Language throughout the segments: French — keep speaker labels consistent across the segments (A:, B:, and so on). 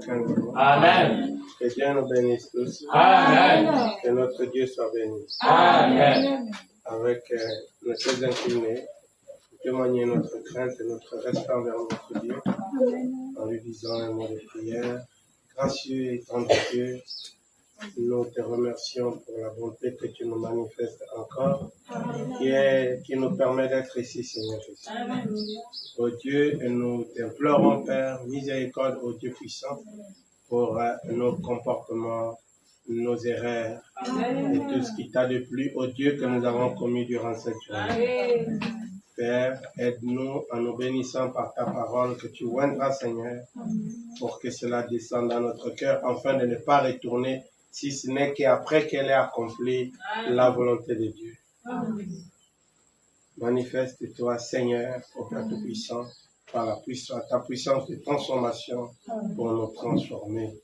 A: chacun de nous.
B: Amen.
A: Que Dieu nous bénisse tous.
B: Amen.
A: Que notre Dieu soit béni.
B: Amen.
A: Avec nos têtes inclinées, témoigner notre crainte et notre respect envers notre Dieu en lui disant un mot de prière. Gracieux et tendre Dieu, nous te remercions pour la bonté que tu nous manifestes encore, qui nous permet d'être ici, Seigneur Jésus. Ô Dieu, nous t'implorons, Père, miséricorde, ô Dieu puissant, pour nos comportements, nos erreurs et tout ce qui t'a déplu, ô Dieu, que nous avons commis durant cette journée. Père, aide-nous en nous bénissant par ta parole que tu oindras, Seigneur, pour que cela descende dans notre cœur, afin de ne pas retourner, si ce n'est qu'après qu'elle ait accompli la volonté de Dieu. Manifeste-toi, Seigneur, au Père Tout-Puissant, par la puissance, ta puissance de transformation pour nous transformer.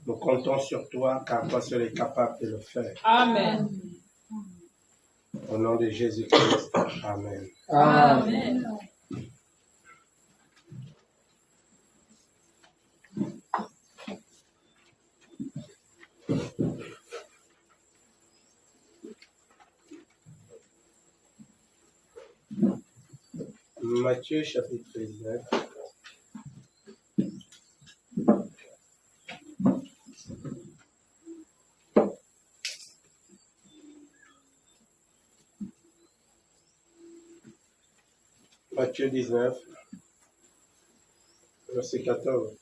A: Nous comptons sur toi, car toi seul est capable de le faire.
B: Amen.
A: Au nom de Jésus-Christ. Amen.
B: Amen.
A: Matthieu chapitre 19. Matthieu 19, verset 14.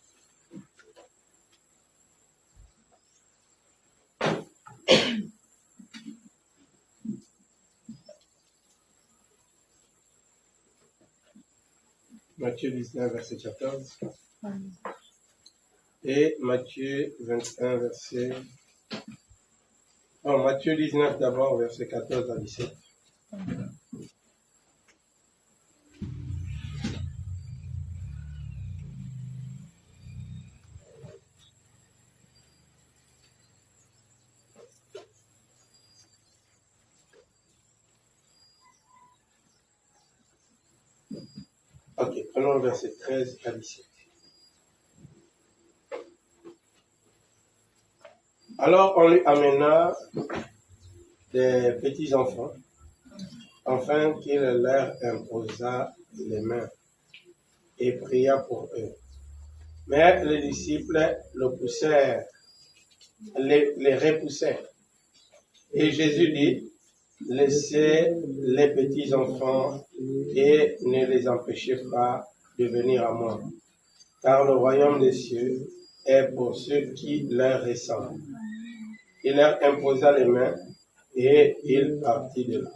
A: Matthieu 19, verset 14. Et Matthieu 21, verset... Non, Matthieu 19 d'abord, verset 14 à 17. Ok, prenons le verset 13 à 17. Alors on lui amena des petits enfants, afin qu'il leur imposa les mains et pria pour eux. Mais les disciples le poussèrent, les repoussèrent. Et Jésus dit, laissez les petits enfants et ne les empêchez pas de venir à moi, car le royaume des cieux est pour ceux qui leur ressemblent. Il leur imposa les mains et il partit de là.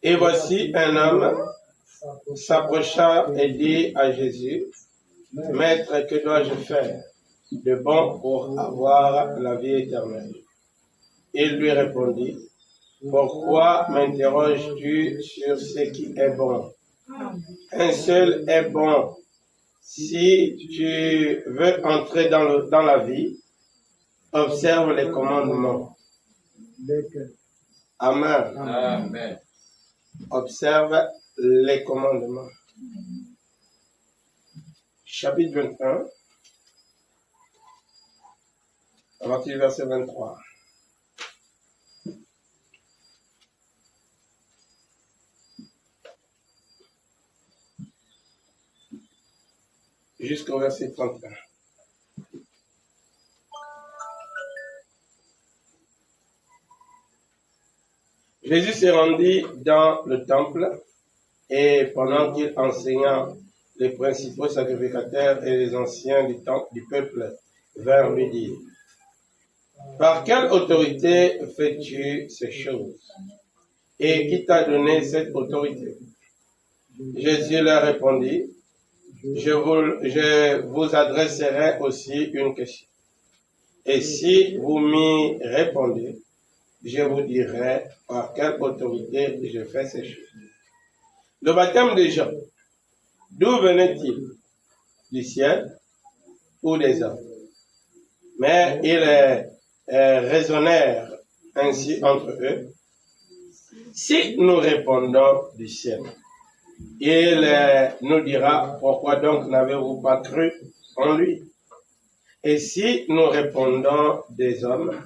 A: Et voici un homme s'approcha et dit à Jésus, Maître, que dois-je faire de bon pour avoir la vie éternelle? Il lui répondit, pourquoi m'interroges-tu sur ce qui est bon? Un seul est bon. Si tu veux entrer dans la vie, observe les commandements. Amen.
B: Amen.
A: Observe les commandements. Chapitre 21, à partir du verset 23. Jusqu'au verset 31. Jésus s'est rendu dans le temple et pendant qu'il enseignait, les principaux sacrificateurs et les anciens du peuple vinrent lui dire, par quelle autorité fais-tu ces choses? Et qui t'a donné cette autorité? Jésus leur répondit, je vous adresserai aussi une question. Et si vous m'y répondez, je vous dirai par quelle autorité je fais ces choses. Le baptême de Jean, d'où venait-il? Du ciel ou des hommes? Mais ils raisonnèrent ainsi entre eux. Si nous répondons du ciel, il nous dira pourquoi donc n'avez-vous pas cru en lui. Et si nous répondons des hommes,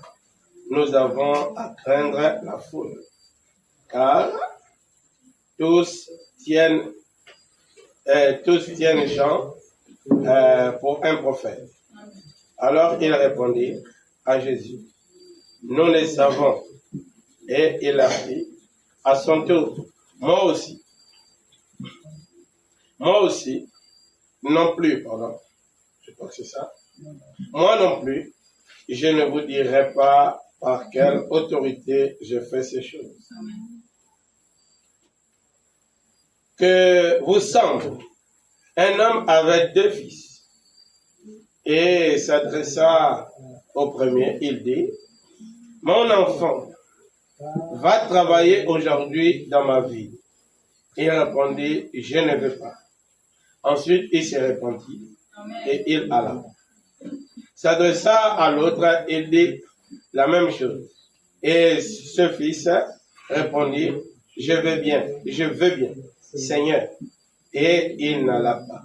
A: nous avons à craindre la foule, car tous tiennent Jean pour un prophète. Alors il répondit à Jésus, nous le savons. Et il a dit à son tour, moi aussi, non plus, pardon, je crois que c'est ça, moi non plus, je ne vous dirai pas par quelle autorité je fais ces choses. Que vous semble, un homme avait 2 fils, et s'adressa au premier, il dit, mon enfant, va travailler aujourd'hui dans ma ville. Il répondit, je ne veux pas. Ensuite, il se repentit et il alla. S'adressa à l'autre, il dit la même chose. Et ce fils répondit, je veux bien, Seigneur. Et il n'alla pas.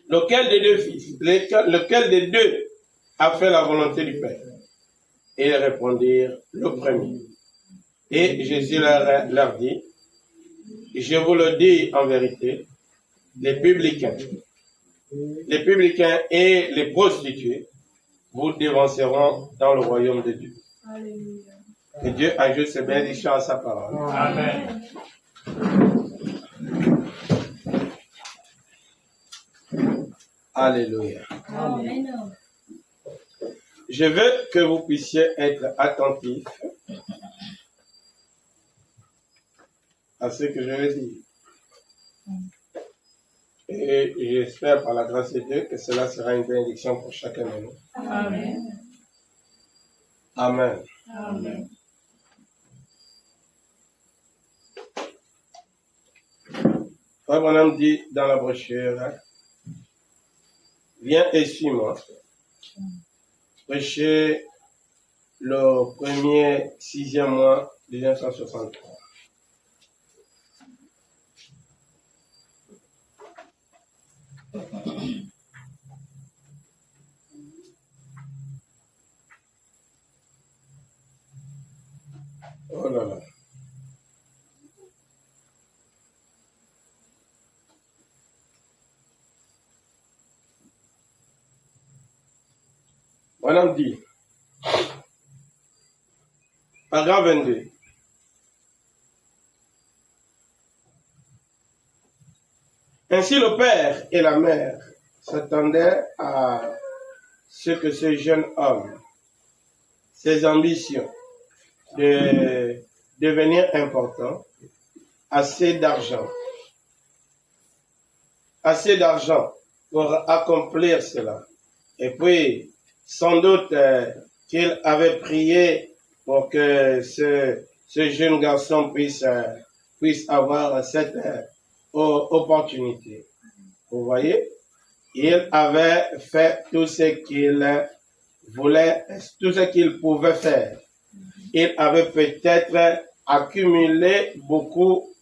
A: Lequel des 2 fils, lequel des 2 a fait la volonté du Père? Et ils répondirent, le premier. Et Jésus leur dit, je vous le dis en vérité, les publicains et les prostituées vous devanceront dans le royaume de Dieu. Alléluia. Que Dieu ajoute ses bénédictions à sa parole.
B: Amen.
A: Alléluia.
B: Amen.
A: Je veux que vous puissiez être attentifs à ce que je vais dire. Et j'espère par la grâce de Dieu que cela sera une bénédiction pour chacun de nous.
B: Amen.
A: Amen.
B: Amen.
A: Frère Branham dit dans la brochure, viens et suis-moi. Prêcher le premier 6e mois de 1963. Oh là là. Madame dit, paragraphe 22. Ainsi le père et la mère s'attendaient à ce que ce jeune homme, ses ambitions de devenir important, assez d'argent pour accomplir cela. Et puis, sans doute qu'il avait prié pour que ce jeune garçon puisse avoir cette opportunité. Vous voyez, il avait fait tout ce qu'il voulait, tout ce qu'il pouvait faire. Il avait peut-être accumulé beaucoup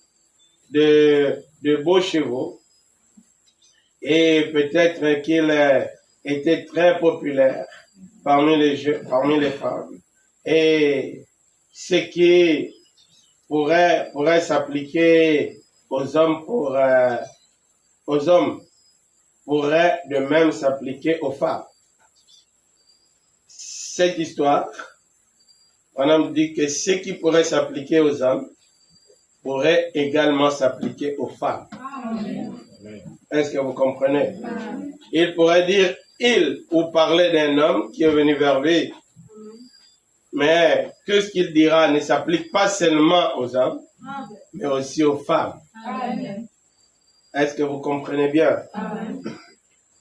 A: de beaux chevaux et peut-être qu'il était très populaire parmi les femmes. Et ce qui pourrait s'appliquer aux hommes pourrait de même s'appliquer aux femmes. Cette histoire, on dit que ce qui pourrait s'appliquer aux hommes pourrait également s'appliquer aux femmes.
B: Amen.
A: Est-ce que vous comprenez? Il pourrait dire il ou parler d'un homme qui est venu vers lui. Mais tout ce qu'il dira ne s'applique pas seulement aux hommes, mais aussi aux femmes.
B: Amen.
A: Est-ce que vous comprenez bien?
B: Amen.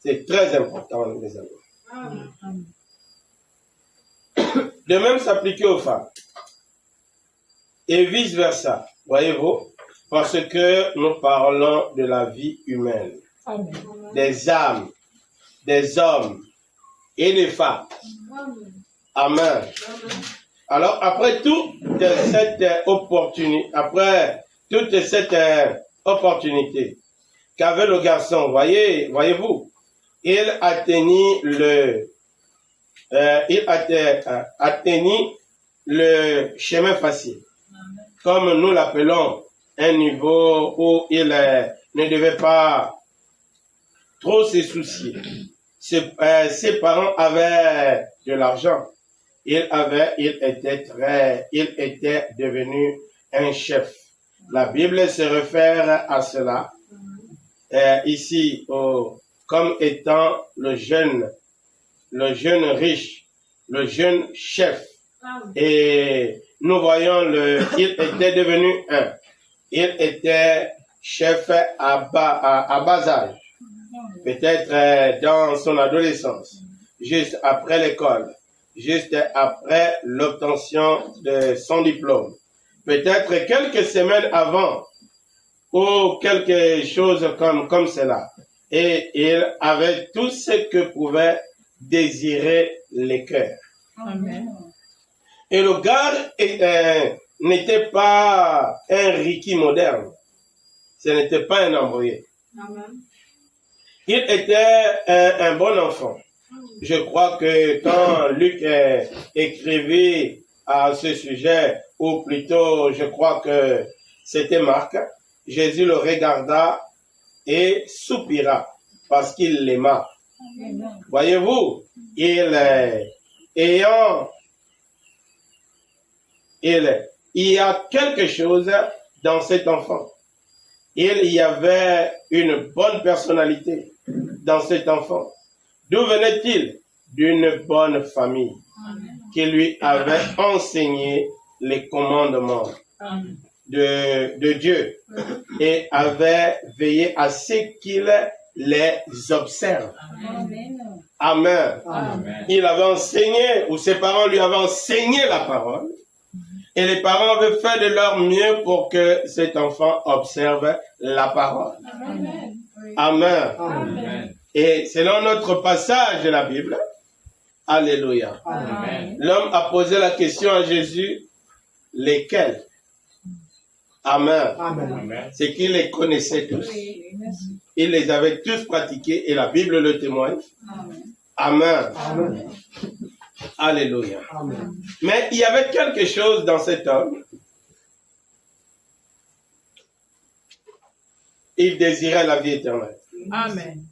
A: C'est très important, mes amis.
B: Amen.
A: De même s'appliquer aux femmes. Et vice-versa, voyez-vous, parce que nous parlons de la vie humaine,
B: Amen.
A: des âmes, des hommes et des femmes. Amen. Alors, après toute cette opportunité qu'avait le garçon, voyez-vous, il atteignit le chemin facile, comme nous l'appelons, un niveau où il ne devait pas trop se soucier. Ses parents avaient de l'argent. Il était devenu un chef. La Bible se réfère à cela ici comme étant le jeune riche, le jeune chef. Et nous voyons il était devenu un. Il était chef à bas âge, peut-être dans son adolescence, juste après l'école, juste après l'obtention de son diplôme, peut-être quelques semaines avant ou quelque chose comme cela. Et il avait tout ce que pouvaient désirer les cœurs.
B: Amen.
A: Et le gars n'était pas un Ricky moderne. Ce n'était pas un embrouillé. Il était un bon enfant. Je crois que quand Luc écrivait à ce sujet, ou plutôt je crois que c'était Marc, Jésus le regarda et soupira parce qu'il l'aima. Voyez-vous, il y a quelque chose dans cet enfant. Il y avait une bonne personnalité dans cet enfant. D'où venait-il? D'une bonne famille qui lui avait enseigné les commandements de Dieu et avait veillé à ce qu'il les observe. Amen. Amen. Il avait enseigné, ou ses parents lui avaient enseigné la parole. Et les parents avaient fait de leur mieux pour que cet enfant observe la parole. Amen. Amen. Amen. Et selon notre passage de la Bible, alléluia. Amen. L'homme a posé la question à Jésus, lesquels? Amen. Amen. C'est qu'il les connaissait tous. Il les avait tous pratiqués et la Bible le témoigne. Amen. Amen. Alléluia. Amen. Mais il y avait quelque chose dans cet homme. Il désirait la vie éternelle. Amen.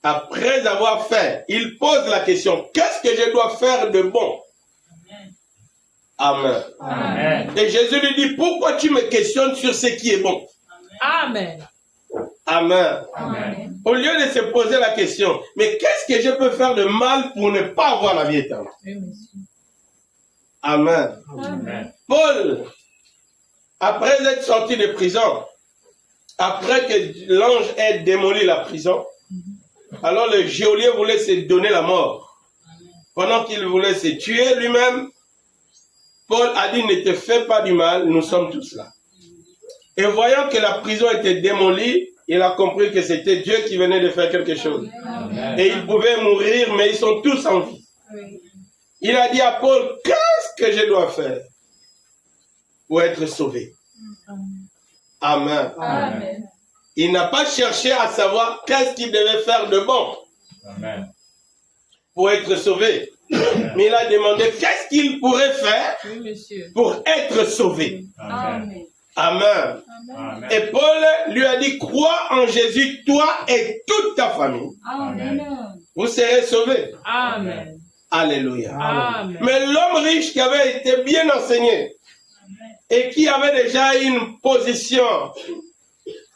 A: Après avoir fait, il pose la question, qu'est-ce que je dois faire de bon? Amen. Amen. Et Jésus lui dit, pourquoi tu me questionnes sur ce qui est bon? Amen. Amen. Amen. Au lieu de se poser la question, mais qu'est-ce que je peux faire de mal pour ne pas avoir la vie éternelle? Amen. Amen. Paul, après être sorti de prison, après que l'ange ait démoli la prison, alors le geôlier voulait se donner la mort. Pendant qu'il voulait se tuer lui-même, Paul a dit, ne te fais pas du mal, nous sommes tous là. Et voyant que la prison était démolie, il a compris que c'était Dieu qui venait de faire quelque chose. Amen. Et ils pouvaient mourir, mais ils sont tous en vie. Oui. Il a dit à Paul, qu'est-ce que je dois faire pour être sauvé? Amen. Amen. Il n'a pas cherché à savoir qu'est-ce qu'il devait faire de bon. Amen. Pour être sauvé. Amen. Mais il a demandé qu'est-ce qu'il pourrait faire pour être sauvé. Amen. Amen. Amen. Et Paul lui a dit, crois en Jésus, toi et toute ta famille. Amen. Vous serez sauvés. Amen. Alléluia. Amen. Mais l'homme riche qui avait été bien enseigné et qui avait déjà une position,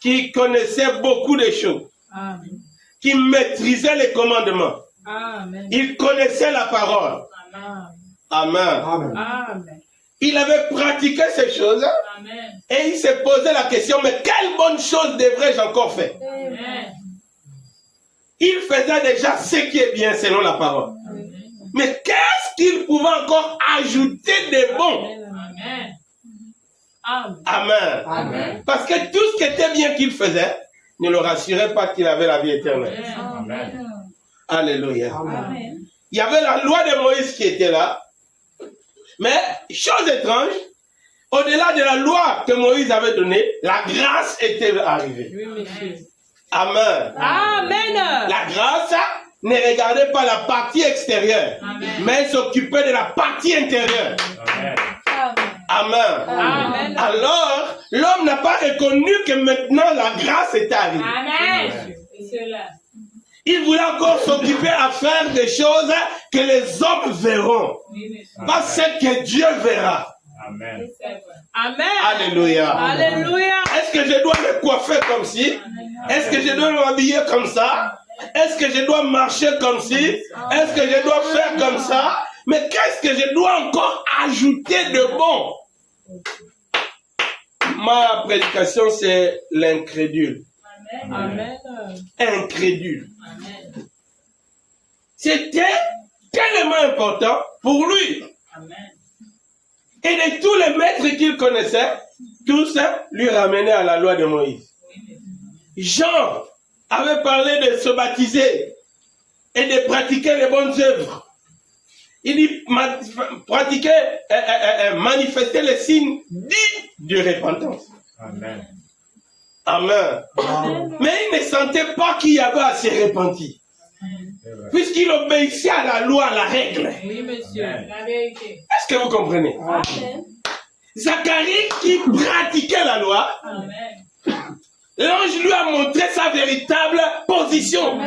A: qui connaissait beaucoup de choses, amen, qui maîtrisait les commandements, amen, il connaissait la parole. Amen. Amen. Amen. Amen. Il avait pratiqué ces choses. Amen. Et il s'est posé la question, mais quelle bonne chose devrais-je encore faire? Amen. Il faisait déjà ce qui est bien selon la parole. Amen. Mais qu'est-ce qu'il pouvait encore ajouter de bon? Amen. Amen. Amen. Parce que tout ce qui était bien qu'il faisait ne le rassurait pas qu'il avait la vie éternelle. Amen. Alléluia. Amen. Il y avait la loi de Moïse qui était là. Mais, chose étrange, au-delà de la loi que Moïse avait donnée, la grâce était arrivée.
B: Oui, monsieur.
A: Amen.
B: Amen.
A: La grâce ne regardait pas la partie extérieure, mais s'occupait de la partie intérieure.
C: Amen.
A: Amen.
B: Amen.
A: Alors, l'homme n'a pas reconnu que maintenant la grâce était arrivée.
B: Amen. Cela.
A: Il voulait encore s'occuper à faire des choses que les hommes verront, pas ce que Dieu verra.
C: Amen.
B: Amen.
A: Alléluia.
B: Alléluia.
A: Est-ce que je dois me coiffer comme ci? Est-ce que je dois m'habiller comme ça? Est-ce que je dois marcher comme ci? Est-ce que je dois faire comme ça? Mais qu'est-ce que je dois encore ajouter de bon? Ma prédication, c'est l'incrédule.
B: Amen.
A: Incrédule. C'était tellement important pour lui. Et de tous les maîtres qu'il connaissait, tous lui ramenaient à la loi de Moïse. Jean avait parlé de se baptiser et de pratiquer les bonnes œuvres. Il dit pratiquer, manifester les signes dits de repentance.
C: Amen.
A: Amen. Mais il ne sentait pas qu'il y avait à se repentir. Puisqu'il obéissait à la loi, à la règle.
B: Oui, monsieur. La vérité.
A: Est-ce que vous comprenez? Zacharie qui pratiquait la loi, l'ange lui a montré sa véritable position.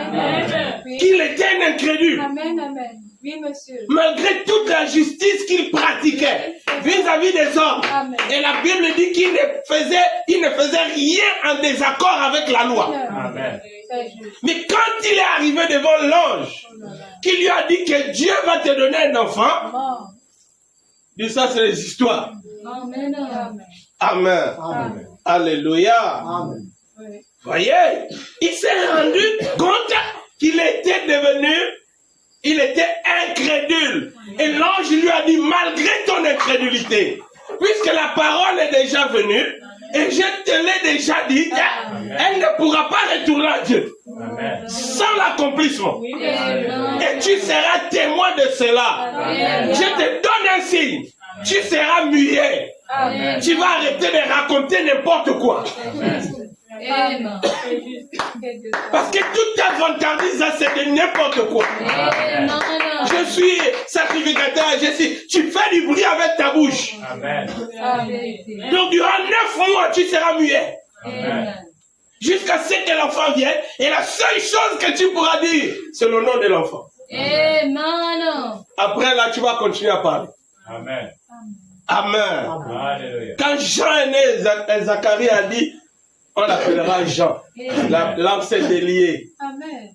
A: Qu'il était un incrédule.
D: Amen, amen. Oui, monsieur.
A: Malgré toute la justice qu'il pratiquait vis-à-vis des hommes.
D: Amen.
A: Et la Bible dit qu'il ne faisait rien en désaccord avec la loi.
C: Amen.
D: C'est juste.
A: Mais quand il est arrivé devant l'ange, qui lui a dit que Dieu va te donner un enfant,
D: Amen.
A: dit ça c'est les histoires.
D: Amen, amen.
A: Amen.
D: Amen.
A: Alléluia.
D: Oui.
A: Voyez, il s'est rendu compte qu'il était incrédule. Et l'ange lui a dit, malgré ton incrédulité, puisque la parole est déjà venue, et je te l'ai déjà dit, elle ne pourra pas retourner à Dieu.
C: Amen.
A: Sans l'accomplissement.
D: Amen.
A: Et tu seras témoin de cela.
D: Amen.
A: Je te donne un signe. Tu seras muet.
D: Amen.
A: Tu vas arrêter de raconter n'importe quoi.
D: Amen.
A: Parce que toute ta vantardise, c'est de n'importe quoi.
D: Amen.
A: Je suis sacrificateur, tu fais du bruit avec ta bouche.
C: Amen.
D: Amen.
A: Donc durant 9 mois, tu seras muet.
C: Amen.
A: Jusqu'à ce que l'enfant vienne. Et la seule chose que tu pourras dire, c'est le nom de l'enfant.
D: Amen.
A: Après là, tu vas continuer à parler.
C: Amen.
A: Amen.
C: Alléluia.
A: Quand Jean est né, Zacharie a dit, on l'appellera Jean. L'âme s'est déliée.
D: Amen.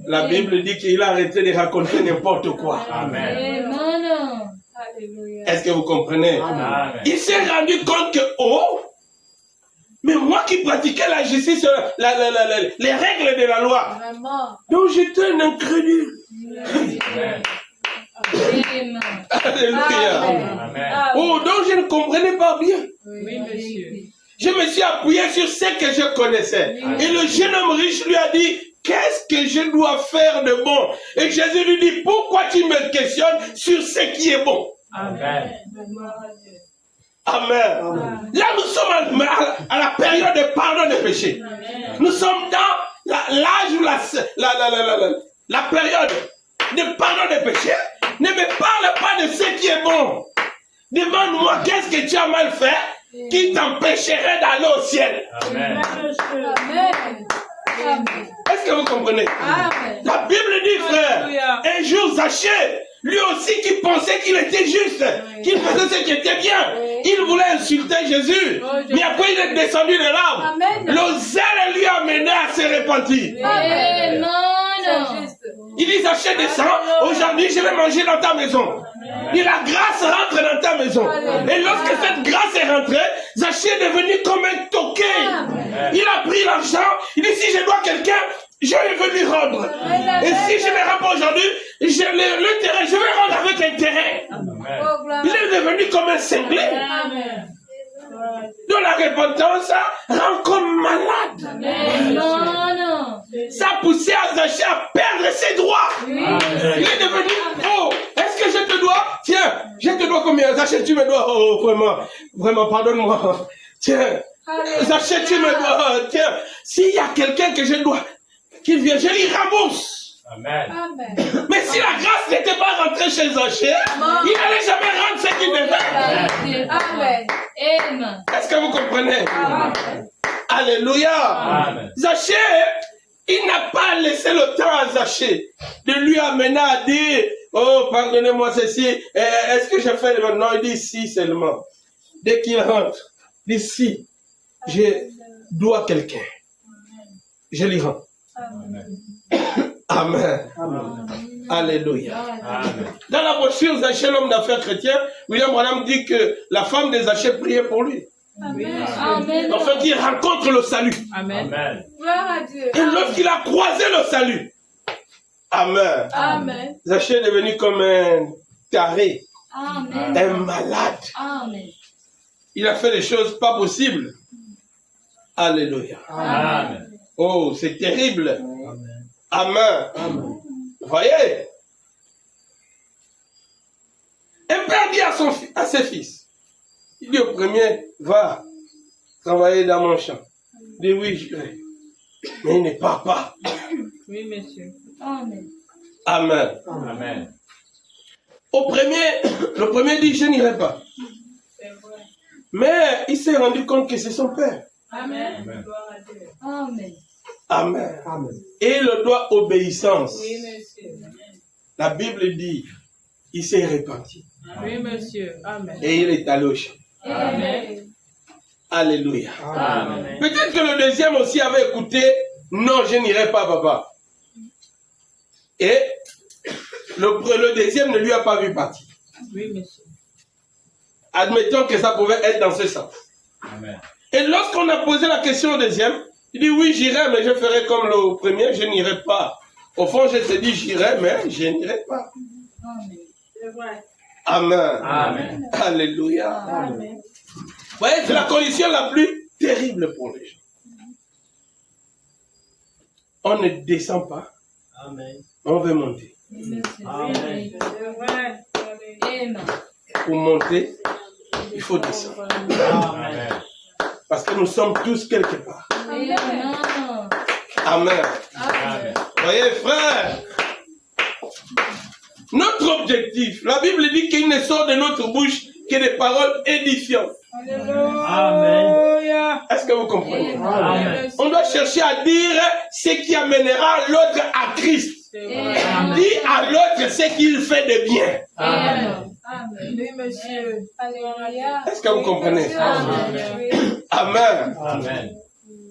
A: La Bible dit qu'il a arrêté de raconter n'importe quoi.
C: Amen.
D: Amen. Alléluia.
A: Est-ce que vous comprenez?
C: Amen.
A: Il s'est rendu compte que, oh, mais moi qui pratiquais la justice, les règles de la loi,
D: Vraiment.
A: donc j'étais un incrédule.
C: Amen.
D: Amen.
A: Alléluia.
C: Amen.
A: Oh, donc je ne comprenais pas bien.
B: Oui, monsieur.
A: Je me suis appuyé sur ce que je connaissais. Et le jeune homme riche lui a dit, qu'est-ce que je dois faire de bon? Et Jésus lui dit, pourquoi tu me questionnes sur ce qui est bon?
C: Amen.
A: Amen. Là, nous sommes à la période de pardon des péchés. Nous sommes dans l'âge ou la période de pardon des péchés. Ne me parle pas de ce qui est bon. Demande-moi qu'est-ce que tu as mal fait qui t'empêcherait d'aller au ciel.
C: Amen.
D: Amen. Amen.
A: Est-ce que vous comprenez?
D: Amen.
A: La Bible dit, frère,
B: Alléluia.
A: un jour Zachée, lui aussi qui pensait qu'il était juste, qu'il faisait ce qui était bien, il voulait insulter Jésus, mais après il est descendu de l'arbre.
D: Amen.
A: Le zèle lui a amené à se repentir.
D: Amen.
A: Il dit, Zachée, descend, aujourd'hui je vais manger dans ta maison. Et la grâce rentre dans ta maison. Et lorsque cette grâce est rentrée, Zachée est devenu comme un toqué. Il a pris l'argent, il dit, si je dois quelqu'un, je vais lui rendre. Et si je ne le rends pas aujourd'hui, le terrain, je vais rendre avec un terrain.
C: Amen.
A: Il est devenu comme un cinglé.
B: Amen.
A: Donc la repentance rend comme malade.
D: Amen.
A: Ça a poussé à Zachée à perdre ses droits. Il est devenu, oh, est-ce que je te dois? Tiens, je te dois combien? Rachel, tu me dois, oh, vraiment, pardonne-moi. Tiens, Rachel, tu me dois, tiens, s'il y a quelqu'un que je dois, qu'il vienne, je lui rembourse.
C: Amen.
A: Mais si la grâce n'était pas rentrée chez Zachée, il n'allait jamais rendre ce qu'il devait.
D: Amen. Amen.
A: Est-ce que vous comprenez?
D: Amen.
A: Alléluia.
C: Amen.
A: Zachée, il n'a pas laissé le temps à Zachée de lui amener à dire, oh, pardonnez-moi ceci, est-ce que je fais le... Non, il dit si seulement. Dès qu'il rentre, il dit si, je dois quelqu'un. Je lui rends.
C: Amen.
A: Amen.
C: Amen.
A: Alléluia.
C: Amen.
A: Dans la brochure Zachée, l'homme d'affaires chrétien, William Branham dit que la femme de Zachée priait pour lui.
D: Amen.
A: Enfin, qu'il rencontre le salut.
B: Amen.
C: Amen.
D: Gloire à Dieu.
A: Et lorsqu'il a croisé le salut, Amen.
D: Amen.
A: Zachée est devenu comme un taré,
D: Amen.
A: un malade.
D: Amen.
A: Il a fait des choses pas possibles. Alléluia.
C: Amen.
A: Oh, c'est terrible. Amen. Vous voyez? Un père dit à ses fils, il dit au premier, va travailler dans mon champ. Il dit oui, je vais. Mais il ne part pas.
B: Oui, monsieur.
D: Amen.
A: Amen.
C: Amen.
A: Le premier dit, je n'irai pas.
B: C'est vrai.
A: Mais il s'est rendu compte que c'est son père.
B: Amen.
C: Amen.
B: Gloire à Dieu.
D: Amen.
A: Amen. Et il le doit obéissance.
B: Oui, monsieur.
A: La Bible dit, il s'est repenti.
B: Oui, monsieur. Amen.
A: Et il est allé au champ.
B: Amen.
A: Alléluia.
C: Amen.
A: Peut-être que le deuxième aussi avait écouté, non, je n'irai pas, papa. Et le deuxième ne lui a pas vu partir.
B: Oui, monsieur.
A: Admettons que ça pouvait être dans ce sens.
C: Amen.
A: Et lorsqu'on a posé la question au deuxième, il dit oui, j'irai, mais je ferai comme le premier, je n'irai pas. Au fond, je te dis j'irai, mais je n'irai pas.
D: Amen.
B: C'est vrai.
A: Amen.
C: Amen.
A: Alléluia.
B: Amen.
A: Vous voyez, c'est la condition la plus terrible pour les gens. On ne descend pas,
C: Amen.
A: on veut monter.
D: Amen.
C: Amen.
B: C'est vrai.
D: Amen.
A: Pour monter, il faut descendre.
C: Amen.
A: Parce que nous sommes tous quelque part.
D: Amen.
A: Amen.
C: Amen.
A: Vous voyez, frère, notre objectif, la Bible dit qu'il ne sort de notre bouche que des paroles édifiantes.
C: Amen.
A: Est-ce que vous comprenez?
C: Amen.
A: On doit chercher à dire ce qui amènera l'autre à Christ.
B: C'est vrai.
A: Dis à l'autre ce qu'il fait de bien.
C: Amen.
D: Amen.
B: Oui, monsieur.
D: Alléluia.
A: Est-ce que vous comprenez?
D: Amen.
A: Amen.
C: Amen.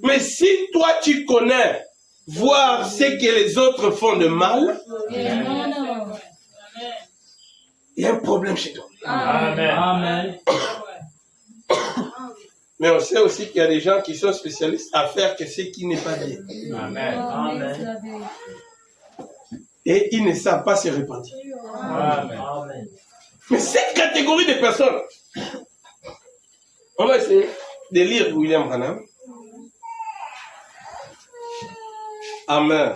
A: Mais si toi tu connais voir ce que les autres font de mal,
D: Amen.
A: il y a un problème chez toi.
C: Amen. Amen.
A: Mais on sait aussi qu'il y a des gens qui sont spécialistes à faire que ce qui n'est pas bien.
C: Amen. Amen.
A: Et ils ne savent pas se repentir.
C: Amen.
A: Mais cette catégorie de personnes, on va essayer de lire William Branham. Amen.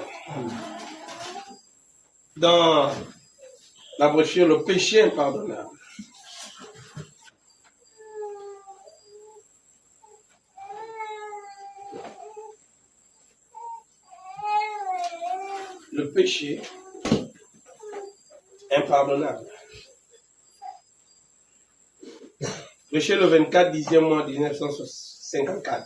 A: Dans la brochure Le péché impardonnable. Le péché impardonnable. Péché le 24, 10e mois 1954.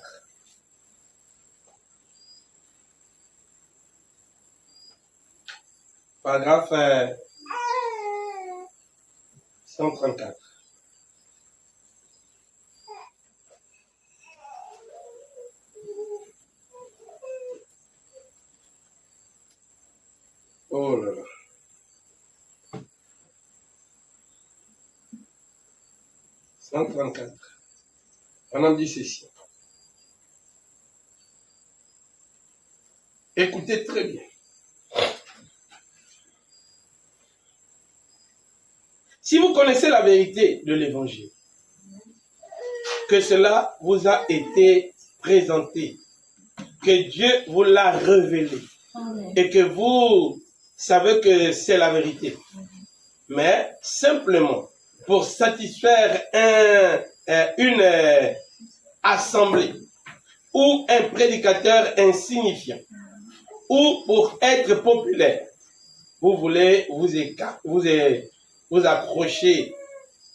A: Paragraphe 134. Oh là là. On en dit ceci. Écoutez très bien. Si vous connaissez la vérité de l'évangile, que cela vous a été présenté, que Dieu vous l'a révélé, et que vous savez que c'est la vérité, mais simplement, pour satisfaire une assemblée ou un prédicateur insignifiant ou pour être populaire, vous voulez vous accrocher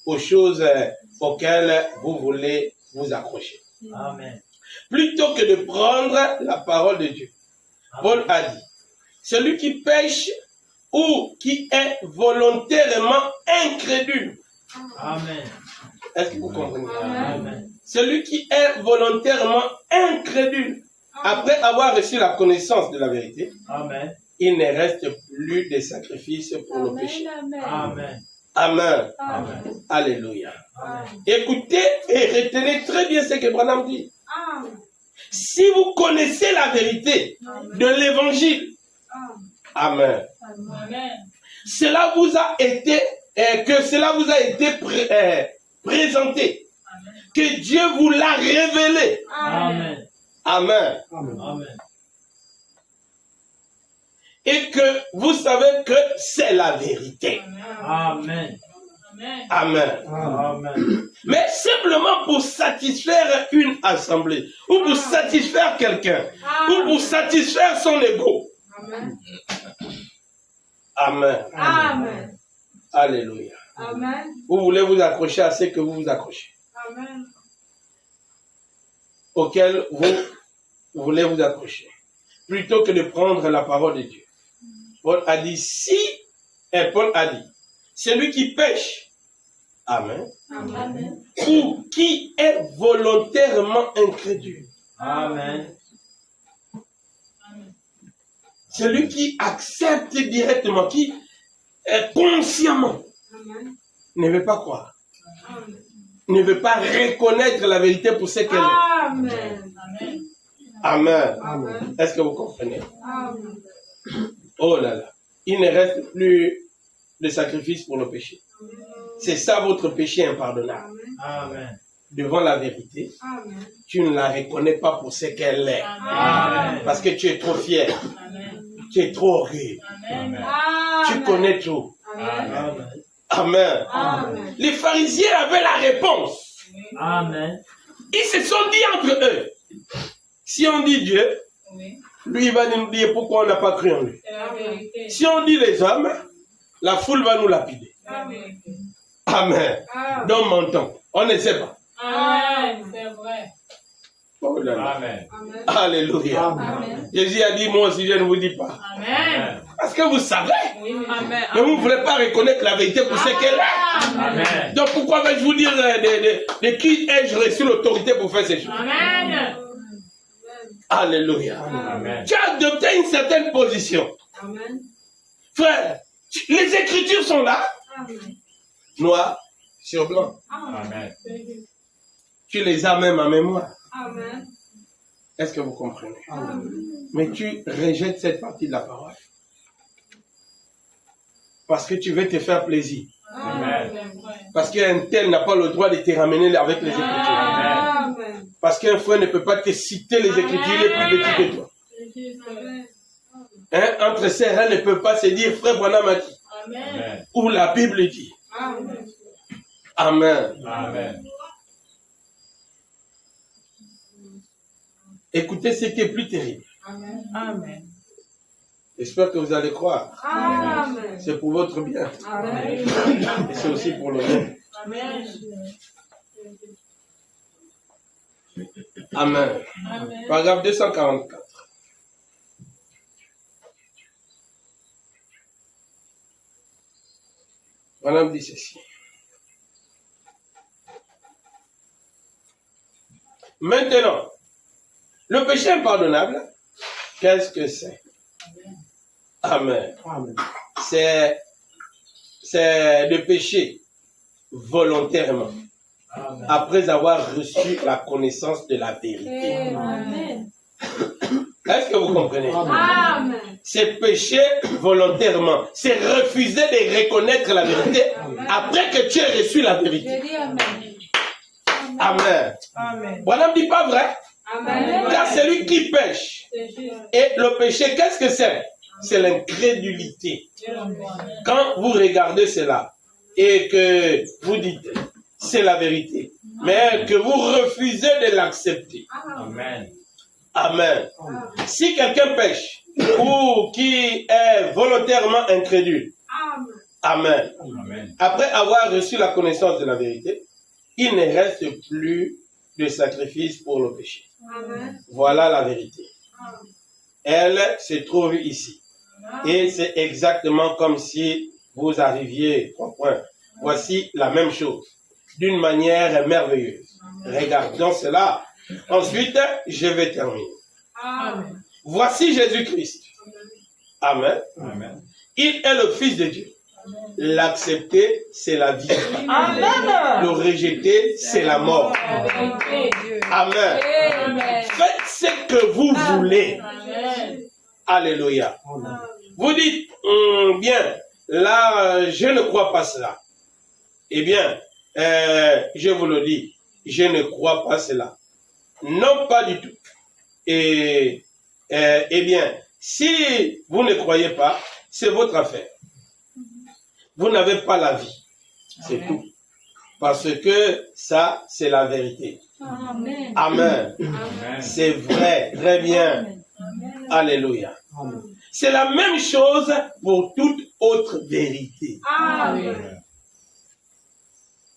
A: aux choses auxquelles vous voulez vous accrocher.
C: Amen.
A: Plutôt que de prendre la parole de Dieu. Paul a dit, celui qui pêche ou qui est volontairement incrédule.
C: Amen.
A: Est-ce que vous comprenez?
C: Amen.
A: Celui qui est volontairement incrédule, après avoir reçu la connaissance de la vérité,
C: Amen.
A: il ne reste plus de sacrifices pour le péché.
C: Amen.
A: Amen.
C: Amen.
A: Alléluia.
C: Amen.
A: Écoutez et retenez très bien ce que Branham dit. Si vous connaissez la vérité de l'évangile, Amen.
B: Amen.
A: Cela vous a été, présenté, que Dieu vous l'a révélé.
C: Amen.
A: Amen.
C: Amen.
A: Et que vous savez que c'est la vérité.
C: Amen.
B: Amen.
A: Amen.
C: Amen.
A: Mais simplement pour satisfaire une assemblée, ou pour satisfaire quelqu'un, ou pour satisfaire son ego.
B: Amen.
A: Amen.
B: Amen.
A: Alléluia.
B: Amen.
A: Vous voulez vous accrocher à ce que vous vous accrochez,
B: Amen.
A: auquel vous voulez vous accrocher, plutôt que de prendre la parole de Dieu. Paul a dit, Paul a dit, celui qui pêche, Amen,
B: Amen.
A: ou qui est volontairement incrédule.
C: Amen.
A: Celui qui accepte directement, qui est consciemment,
B: Amen.
A: ne veut pas croire, ne veut pas reconnaître la vérité pour ce qu'elle est.
B: Amen.
A: Amen.
B: Amen.
A: Est-ce que vous comprenez?
B: Amen.
A: Oh là là. Il ne reste plus de sacrifice pour le péché. C'est ça votre péché impardonnable.
C: Amen.
A: Devant la vérité,
B: Amen.
A: tu ne la reconnais pas pour ce qu'elle est.
C: Amen.
A: Parce que tu es trop fier. Tu es trop orgueilleux.
C: Amen.
A: Tu connais tout.
B: Amen.
A: Amen.
B: Amen.
A: Les pharisiens avaient la réponse.
C: Amen.
A: Ils se sont dit entre eux, si on dit Dieu,
B: Oui,
A: lui il va nous dire pourquoi on n'a pas cru en lui.
B: c'est la vérité.
A: Si on dit les hommes, la foule va nous lapider.
B: C'est la vérité.
A: Amen.
B: Amen.
A: Donc menton. On ne sait pas.
B: Amen. C'est vrai.
A: Oh là là.
C: Amen.
B: Amen.
A: Alléluia.
B: Amen.
A: Jésus a dit, moi aussi je ne vous dis pas.
B: Amen.
A: Parce que vous savez,
B: Oui, Amen.
A: mais vous ne voulez pas reconnaître la vérité pour ce qu'elle est.
C: Amen.
A: Donc pourquoi vais-je vous dire de qui ai-je reçu l'autorité pour faire ces choses?
B: Amen.
A: Alléluia.
C: Amen.
A: Tu as adopté une certaine position.
B: Amen.
A: Frère, les Écritures sont là,
B: Amen.
A: noir sur blanc.
C: Amen.
A: Tu les as même en mémoire.
B: Amen.
A: Est-ce que vous comprenez?
B: Amen.
A: Mais tu rejettes cette partie de la parole. Parce que tu veux te faire plaisir.
C: Amen.
B: C'est vrai.
A: Parce qu'un tel n'a pas le droit de te ramener avec les Écritures.
B: Amen.
A: Parce qu'un frère ne peut pas te citer les Écritures, il est plus petit que toi.
B: Amen.
A: Hein? Entre sœurs, elle ne peut pas se dire frère Branham a dit.
B: Amen.
C: Amen.
A: Ou la Bible dit.
B: Amen.
A: Amen.
C: Amen.
A: Écoutez ce qui est plus terrible.
B: Amen. Amen.
A: J'espère que vous allez croire.
B: Amen.
A: C'est pour votre bien.
B: Amen.
A: Et c'est aussi pour le mien.
B: Amen.
A: Amen.
B: Amen.
A: Paragraphe 244. Madame dit ceci. Maintenant, le péché impardonnable, qu'est-ce que c'est? Amen. C'est de pécher volontairement
C: Amen.
A: après avoir reçu la connaissance de la vérité.
B: Amen.
A: Est-ce que vous comprenez?
B: Amen.
A: C'est pécher volontairement. C'est refuser de reconnaître la vérité après que tu aies reçu la vérité.
B: Je dis Amen.
A: Amen.
B: Amen.
A: Voilà, ne dit pas vrai.
B: Amen.
A: Car celui qui pêche.
B: C'est juste.
A: Et le péché, qu'est-ce que c'est? C'est l'incrédulité.
B: Dieu l'envoie.
A: Quand vous regardez cela, et que vous dites, c'est la vérité, mais que vous refusez de l'accepter.
C: Amen.
A: Amen. Si quelqu'un pêche ou qui est volontairement incrédule, amen.
C: Amen.
A: Après avoir reçu la connaissance de la vérité, il ne reste plus de sacrifice pour le péché. Voilà la vérité. Elle se trouve ici. Et c'est exactement comme si vous arriviez, 3 points. Voici la même chose, d'une manière merveilleuse. Regardons cela. Ensuite, je vais terminer. Voici Jésus-Christ. Amen.
C: Amen.
A: Il est le Fils de Dieu. L'accepter, c'est la vie. Le rejeter, c'est la mort. Amen. Faites ce que vous voulez. Alléluia. Vous dites, bien, là, je ne crois pas cela. Eh bien, je vous le dis, je ne crois pas cela. Non, pas du tout. Et, eh bien, si vous ne croyez pas, c'est votre affaire. Vous n'avez pas la vie. C'est tout. Parce que ça, c'est la vérité.
D: Amen.
A: Amen.
C: Amen.
A: C'est vrai. Très bien. Alléluia. C'est la même chose pour toute autre vérité.
D: Amen.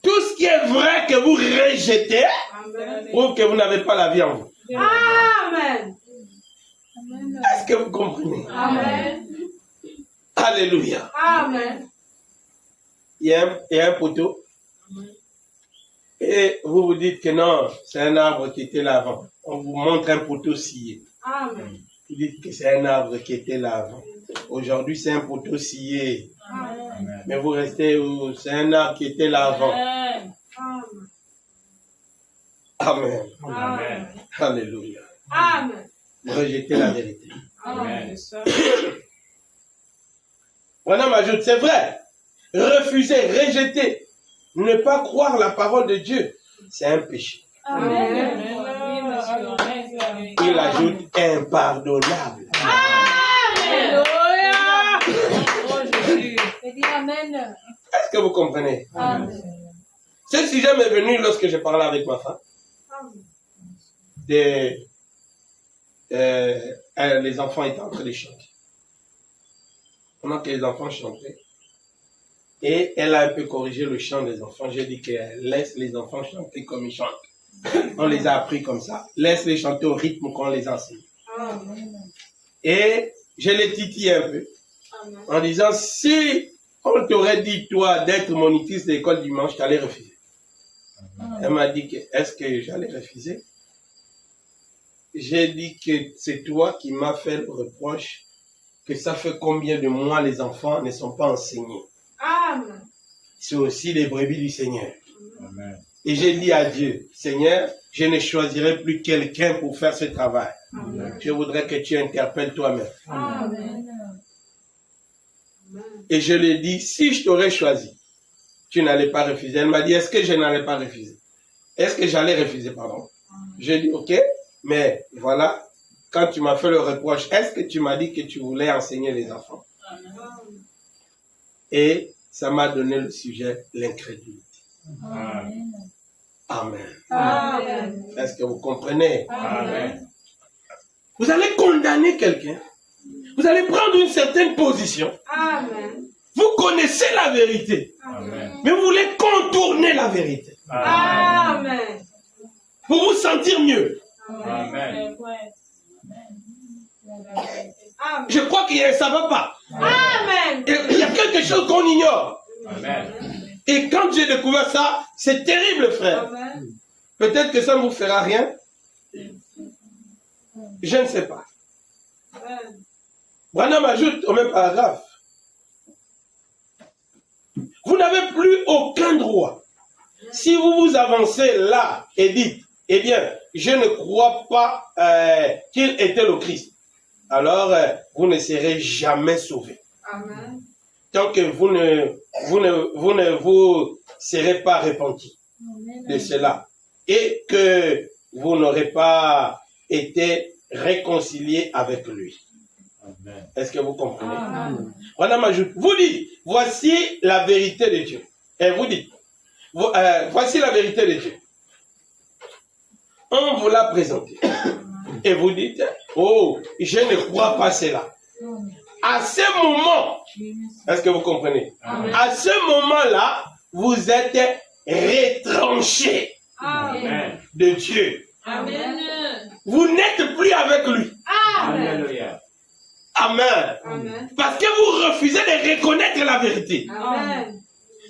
A: Tout ce qui est vrai que vous rejetez prouve que vous n'avez pas la vie en vous.
B: Amen.
A: Est-ce que vous comprenez?
B: Amen.
A: Alléluia.
B: Amen.
A: Il y a un poteau. Et vous vous dites que non, c'est un arbre qui était là avant. On vous montre un poteau scié.
B: Amen.
A: Vous dites que c'est un arbre qui était là avant. Aujourd'hui, c'est un poteau scié.
C: Amen.
A: Mais vous restez où? C'est un arbre qui était là avant. Amen.
C: Amen.
A: Alléluia.
B: Amen.
A: Rejetez la vérité.
C: Amen.
A: Branham ajoute, c'est vrai. Refuser, rejeter, ne pas croire la parole de Dieu, c'est un péché.
B: Amen.
A: Il ajoute impardonnable.
B: Alléluia.
D: Amen.
A: Est-ce que vous comprenez?
D: Amen.
A: Ce sujet m'est venu lorsque je parlais avec ma femme. Les enfants étaient en train de chanter. Pendant que les enfants chantaient, et elle a un peu corrigé le chant des enfants. J'ai dit qu'elle laisse les enfants chanter comme ils chantent. On les a appris comme ça. Laisse-les chanter au rythme qu'on les enseigne. Et je les titillé un peu en disant, si on t'aurait dit, toi, d'être monitrice de l'école dimanche, tu allais refuser. Elle m'a dit, est-ce que j'allais refuser? J'ai dit que c'est toi qui m'as fait le reproche que ça fait combien de mois les enfants ne sont pas enseignés.
B: Amen.
A: C'est aussi les brebis du Seigneur.
C: Amen.
A: Et j'ai dit à Dieu, Seigneur, je ne choisirai plus quelqu'un pour faire ce travail.
B: Amen.
A: Je voudrais que tu interpelles toi-même.
B: Amen.
A: Et je lui ai dit, si je t'aurais choisi, tu n'allais pas refuser. Elle m'a dit, est-ce que je n'allais pas refuser? Est-ce que j'allais refuser, pardon? J'ai dit, ok, mais voilà, quand tu m'as fait le reproche, est-ce que tu m'as dit que tu voulais enseigner les enfants? Et ça m'a donné le sujet, l'incrédulité.
C: Amen.
A: Amen.
B: Amen.
A: Est-ce que vous comprenez?
C: Amen.
A: Vous allez condamner quelqu'un. Vous allez prendre une certaine position.
B: Amen.
A: Vous connaissez la vérité.
C: Amen.
A: Mais vous voulez contourner la vérité.
B: Amen.
A: Pour vous sentir mieux.
C: Amen.
A: Je crois que ça ne va pas.
B: Amen.
A: Il y a quelque chose qu'on ignore.
C: Amen.
A: Et quand j'ai découvert ça, c'est terrible, frère.
B: Amen.
A: Peut-être que ça ne vous fera rien. Je ne sais pas.
B: Amen.
A: Branham ajoute au même paragraphe. Vous n'avez plus aucun droit. Si vous vous avancez là et dites, eh bien, je ne crois pas qu'il était le Christ, alors vous ne serez jamais sauvés.
B: Amen.
A: Tant que vous ne vous serez pas repentis de cela et que vous n'aurez pas été réconciliés avec lui.
C: Amen.
A: Est-ce que vous comprenez?
B: Amen.
A: On ajoute, vous dites, voici la vérité de Dieu. Et vous dites, voici la vérité de Dieu. On vous l'a présenté. Et vous dites, oh, je ne crois pas cela. À ce moment, est-ce que vous comprenez?
C: Amen.
A: À ce moment-là, vous êtes retranchés
C: Amen.
A: de Dieu.
B: Amen.
A: Vous n'êtes plus avec lui.
B: Amen.
C: Alléluia.
A: Amen.
B: Amen.
A: Parce que vous refusez de reconnaître la vérité.
B: Amen.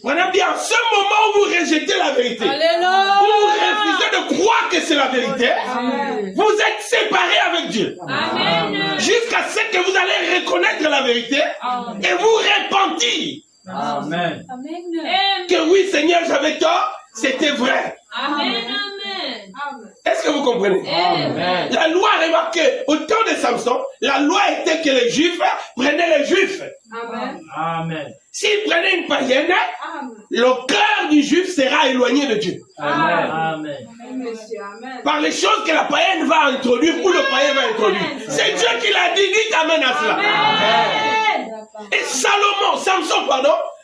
A: Voilà bien, en ce moment où vous rejetez la vérité, où
D: Alléluia.
A: vous refusez de croire que c'est la vérité,
B: Amen.
A: vous êtes séparés avec Dieu.
B: Amen.
A: Jusqu'à ce que vous allez reconnaître la vérité et vous repentir.
C: Amen.
B: Amen.
A: Que oui, Seigneur, j'avais tort, c'était vrai.
B: Amen. Amen. Amen.
A: Est-ce que vous comprenez?
C: Amen.
A: La loi, remarquez, au temps de Samson, la loi était que les Juifs prenaient les Juifs.
B: Amen.
C: Amen.
A: S'ils prenaient une païenne,
B: Amen.
A: le cœur du Juif sera éloigné de Dieu.
C: Amen. Amen.
B: Amen, monsieur. Amen.
A: Par les choses que la païenne va introduire ou le païen va introduire. C'est Dieu qui l'a dit, dites Amen à cela.
B: Amen.
A: Et Samson,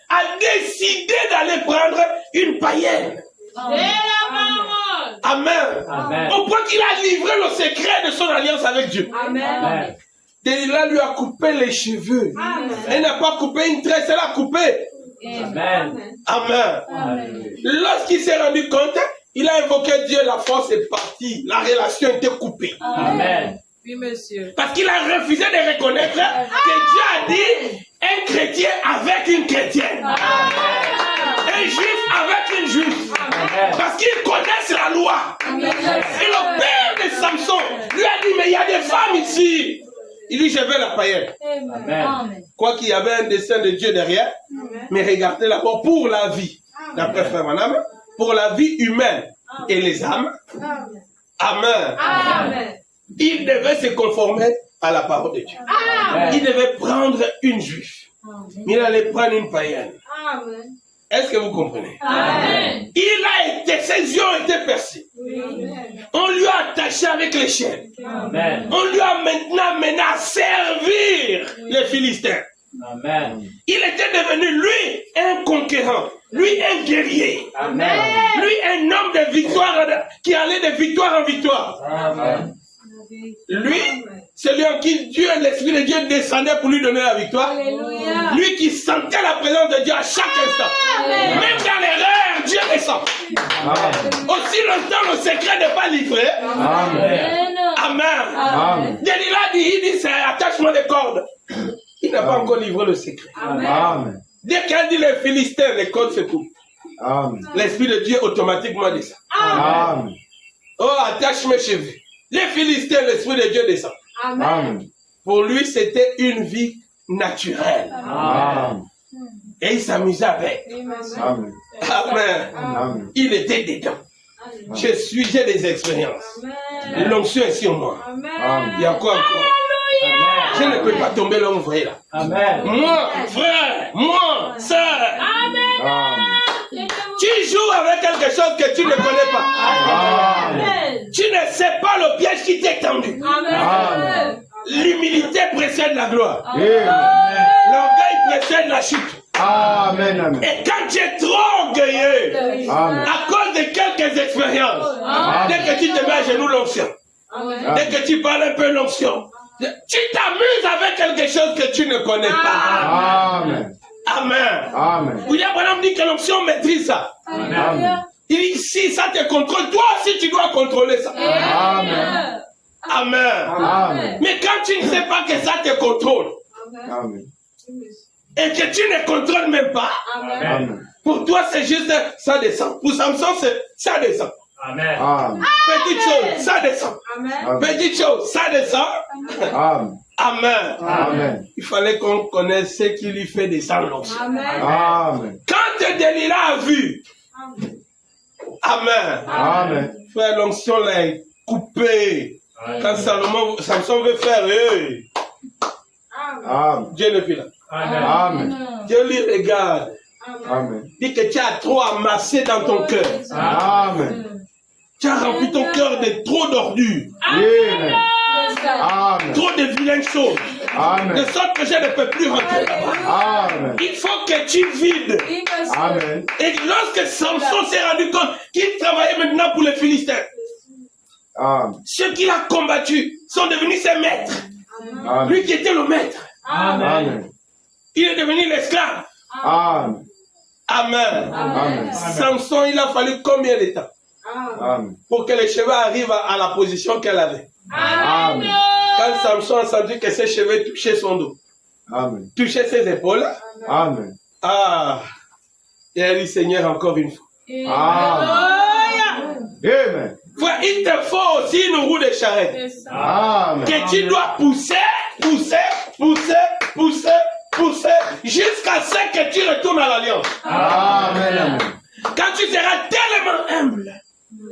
A: a décidé d'aller prendre une païenne.
B: C'est la parole.
A: Amen.
C: Amen.
A: Au point qu'il a livré le secret de son alliance avec Dieu.
B: Amen.
C: Amen.
A: Delilah lui a coupé les cheveux.
B: Amen.
A: Elle n'a pas coupé une tresse, elle a coupé.
C: Amen.
A: Amen.
C: Alléluia.
A: Lorsqu'il s'est rendu compte, il a invoqué Dieu, la force est partie. La relation était coupée.
C: Amen.
D: Oui, monsieur.
A: Parce qu'il a refusé de reconnaître que Dieu a dit un chrétien avec une chrétienne. Un juif avec une juive.
C: Amen.
A: Parce qu'ils connaissent la loi. Et le père de Samson lui a dit, mais il y a des femmes ici. Il dit, je vais la païenne.
C: Amen.
A: Quoi qu'il y avait un dessein de Dieu derrière, mais regardez d'abord pour la vie, d'après Frère Manam, pour la vie humaine et les âmes. Amen.
B: Amen.
A: Il devait se conformer à la parole de Dieu.
B: Amen.
A: Il devait prendre une juive. Mais il allait prendre une païenne.
B: Amen.
A: Est-ce que vous comprenez?
B: Amen.
A: Ses yeux ont été percés.
B: Amen.
A: On lui a attaché avec les chaînes.
C: Amen.
A: On lui a maintenant mené à servir les Philistins.
C: Amen.
A: Il était devenu, lui, un conquérant. Lui, un guerrier.
C: Amen.
A: Lui, un homme de victoire, qui allait de victoire en victoire.
C: Amen.
A: Lui, celui en qui Dieu, l'Esprit de Dieu descendait pour lui donner la victoire.
B: Alléluia.
A: Lui qui sentait la présence de Dieu à chaque instant.
B: Amen.
A: Même dans l'erreur, Dieu descend.
C: Amen.
A: Aussi longtemps le secret n'est pas livré.
C: Amen.
A: Amen.
C: Amen.
A: Delilah dit, il dit c'est attachement de cordes. Il n'a pas encore livré le secret.
C: Amen.
A: Dès qu'elle dit les Philistins, les cordes se coupent.
C: Amen.
A: L'Esprit de Dieu automatiquement dit ça.
C: Amen.
A: Oh, attache mes cheveux. Les Philistins, l'Esprit de Dieu descend.
B: Amen.
A: Pour lui, c'était une vie naturelle.
C: Amen.
A: Et il s'amusait avec.
C: Amen.
A: Amen.
C: Amen.
A: Il était dedans. J'ai des expériences.
B: Amen.
A: L'onction est sur moi.
B: Amen.
A: Il y a quoi encore? Je ne peux pas tomber là où vous voyez là.
C: Amen.
A: Moi, frère, moi, sœur,
C: Amen.
A: tu joues avec quelque chose que tu ne connais pas.
B: Amen.
A: Tu ne sais pas le piège qui t'est tendu.
B: Amen.
A: L'humilité précède la gloire.
C: Amen.
A: L'orgueil précède la chute.
C: Amen. Amen.
A: Et quand tu es trop orgueilleux,
C: Amen.
A: à cause de quelques expériences, dès que tu te mets à genoux, l'onction. Dès que tu parles un peu l'onction, tu t'amuses avec quelque chose que tu ne connais pas.
C: Amen.
A: Amen.
C: Amen.
A: William Branham dit que l'onction maîtrise ça.
C: Amen.
A: Il dit, si ça te contrôle, toi aussi tu dois contrôler ça.
C: Amen.
A: Amen.
C: Amen.
A: Mais quand tu ne sais pas que ça te contrôle,
C: Amen.
A: et que tu ne contrôles même pas,
C: Amen.
A: pour toi c'est juste ça descend. Pour Samson, c'est ça descend.
C: Amen. Amen.
A: Petite chose, ça descend.
B: Amen.
A: Petite chose, ça descend.
C: Amen.
A: Amen.
C: Amen.
A: Il fallait qu'on connaisse ce qui lui fait descendre l'onction.
B: Amen.
C: Amen.
A: Quand Delilah a vu, Amen.
C: Amen.
A: Frère, l'onction là est coupée. Quand Samson veut faire,
C: Amen.
A: Dieu n'est plus là.
C: Amen.
A: Dieu lui regarde.
C: Amen.
A: Dit que tu as trop amassé dans ton cœur.
C: Amen.
A: Tu as rempli ton cœur de trop d'ordures,
C: Amen. Amen.
A: trop de vilaines choses.
C: Amen.
A: De sorte que je ne peux plus rentrer là-bas.
C: Amen.
A: Il faut que tu vides.
C: Amen.
A: Et lorsque Samson s'est rendu compte qu'il travaillait maintenant pour les Philistins,
C: Amen.
A: ceux qu'il a combattus sont devenus ses maîtres.
C: Amen.
A: Lui qui était le maître,
C: Amen.
A: il est devenu l'esclave.
C: Amen.
A: Amen.
C: Amen.
A: Samson, il a fallu combien de temps
C: Amen.
A: pour que les cheveux arrivent à la position qu'elle avait?
C: Amen.
A: Quand Samson a senti que ses cheveux touchaient son dos,
C: Amen.
A: touchaient ses épaules,
C: Amen.
A: il a dit Seigneur encore une fois.
C: Amen. Amen.
A: Frère, il te faut aussi une roue de charrette
C: Amen.
A: que tu dois pousser, jusqu'à ce que tu retournes à l'alliance.
C: Amen. Amen.
A: Quand tu seras tellement humble,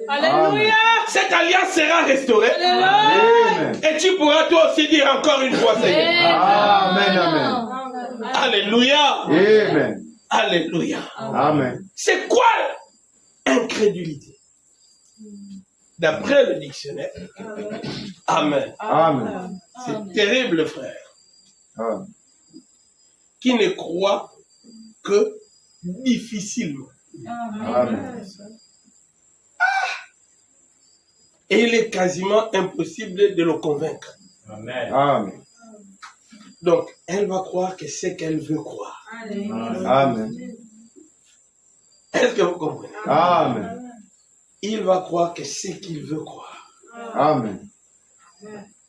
D: Alléluia.
A: cette alliance sera restaurée.
C: Amen.
A: Et tu pourras toi aussi dire encore une fois Seigneur.
C: Amen. Amen.
A: Alléluia.
C: Amen.
A: Alléluia.
C: Amen.
A: C'est quoi incrédulité? D'après le dictionnaire. Amen.
C: Amen.
A: C'est terrible, frère.
C: Amen.
A: Qui ne croit que difficilement.
C: Amen.
A: Et il est quasiment impossible de le convaincre.
C: Amen.
A: Donc, elle va croire que c'est qu'elle veut croire.
C: Amen.
A: Est-ce que vous comprenez?
C: Amen.
A: Il va croire que c'est qu'il veut croire.
C: Amen.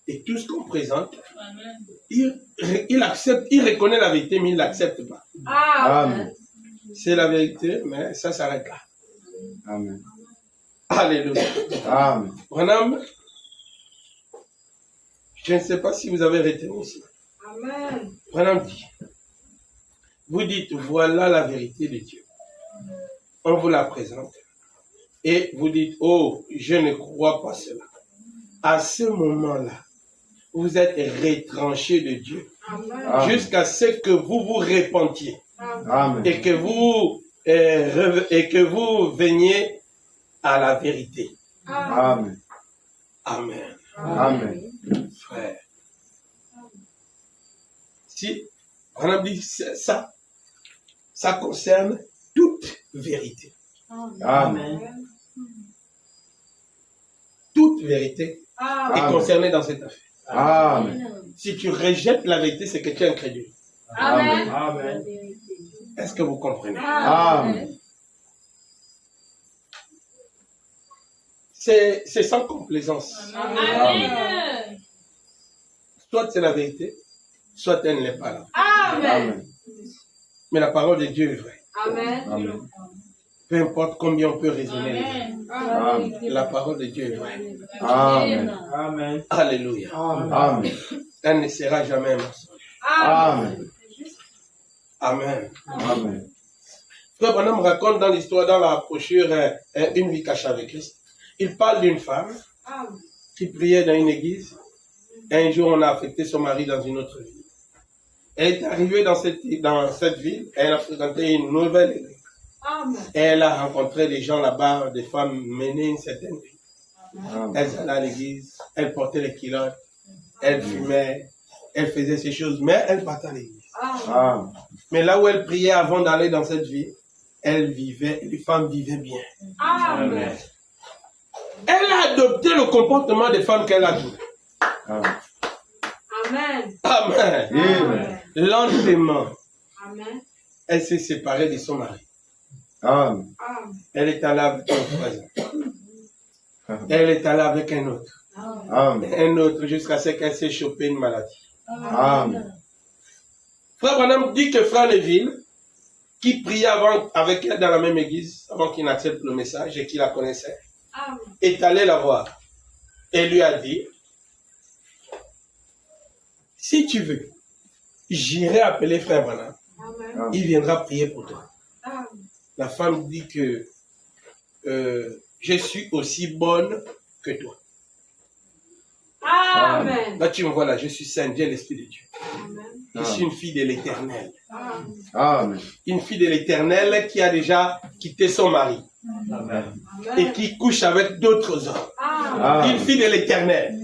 A: Et tout ce qu'on présente, il accepte, il reconnaît la vérité, mais il ne l'accepte pas.
C: Amen.
A: C'est la vérité, mais ça s'arrête là.
C: Amen.
A: Alléluia.
C: Amen.
A: Branham, je ne sais pas si vous avez retenu ça. Branham dit, vous dites, voilà la vérité de Dieu. On vous la présente. Et vous dites, oh, je ne crois pas cela. À ce moment-là, vous êtes retranché de Dieu.
C: Amen.
A: Jusqu'à ce que vous vous repentiez.
C: Amen.
A: Et que vous veniez à la vérité.
C: Amen.
A: Amen.
C: Amen.
A: Frère. Si on a dit ça concerne toute vérité.
C: Amen.
A: Toute vérité est concernée dans cette affaire.
C: Amen.
A: Si tu rejettes la vérité, c'est que tu es incrédule.
C: Amen.
A: Est-ce que vous comprenez?
C: Amen.
A: C'est sans complaisance.
D: Amen.
A: Soit c'est la vérité, soit elle n'est pas là.
C: Amen.
A: Mais la parole de Dieu est vraie.
C: Amen.
A: Peu importe combien on peut raisonner les gens.
C: Amen.
A: La parole de Dieu est vraie.
C: Amen.
B: Amen.
A: Alléluia.
C: Amen.
A: Elle ne sera jamais un mensonge.
C: Amen.
A: Amen.
C: Amen.
A: Frère Branham raconte dans l'histoire, dans la brochure Une vie cachée avec Christ, il parle d'une femme qui priait dans une église. Un jour, on a affecté son mari dans une autre ville. Elle est arrivée dans cette ville, elle a fréquenté une nouvelle église. Et elle a rencontré des gens là-bas, des femmes menées une certaine vie. Elles allaient à l'église, elles portaient les culottes, elles fumaient, elles faisaient ces choses, mais elles partaient à l'église.
C: Amen.
A: Mais là où elles priaient avant d'aller dans cette ville, elles vivaient, les femmes vivaient bien.
B: Amen.
A: Elle a adopté le comportement des femmes qu'elle a trouvées.
C: Amen.
A: Amen.
C: Amen.
A: Lentement, elle s'est séparée de son mari.
C: Amen.
A: Elle est allée avec un voisin. Elle est allée avec un autre.
C: Amen.
A: Un autre jusqu'à ce qu'elle s'est chopée une maladie.
C: Amen.
A: Frère Branham dit que Frère Neville, qui priait avant avec elle dans la même église, avant qu'il n'accepte le message et qu'il la connaissait, est allé la voir et lui a dit, si tu veux, j'irai appeler Frère Branham. Il viendra prier pour toi. La femme dit que je suis aussi bonne que toi. Là, tu me vois là, je suis sainte, j'ai l'Esprit de Dieu. Je suis une fille de l'Éternel.
C: Amen.
A: Une fille de l'Éternel qui a déjà quitté son mari
B: Amen.
A: et qui couche avec d'autres hommes. Une fille de l'Éternel.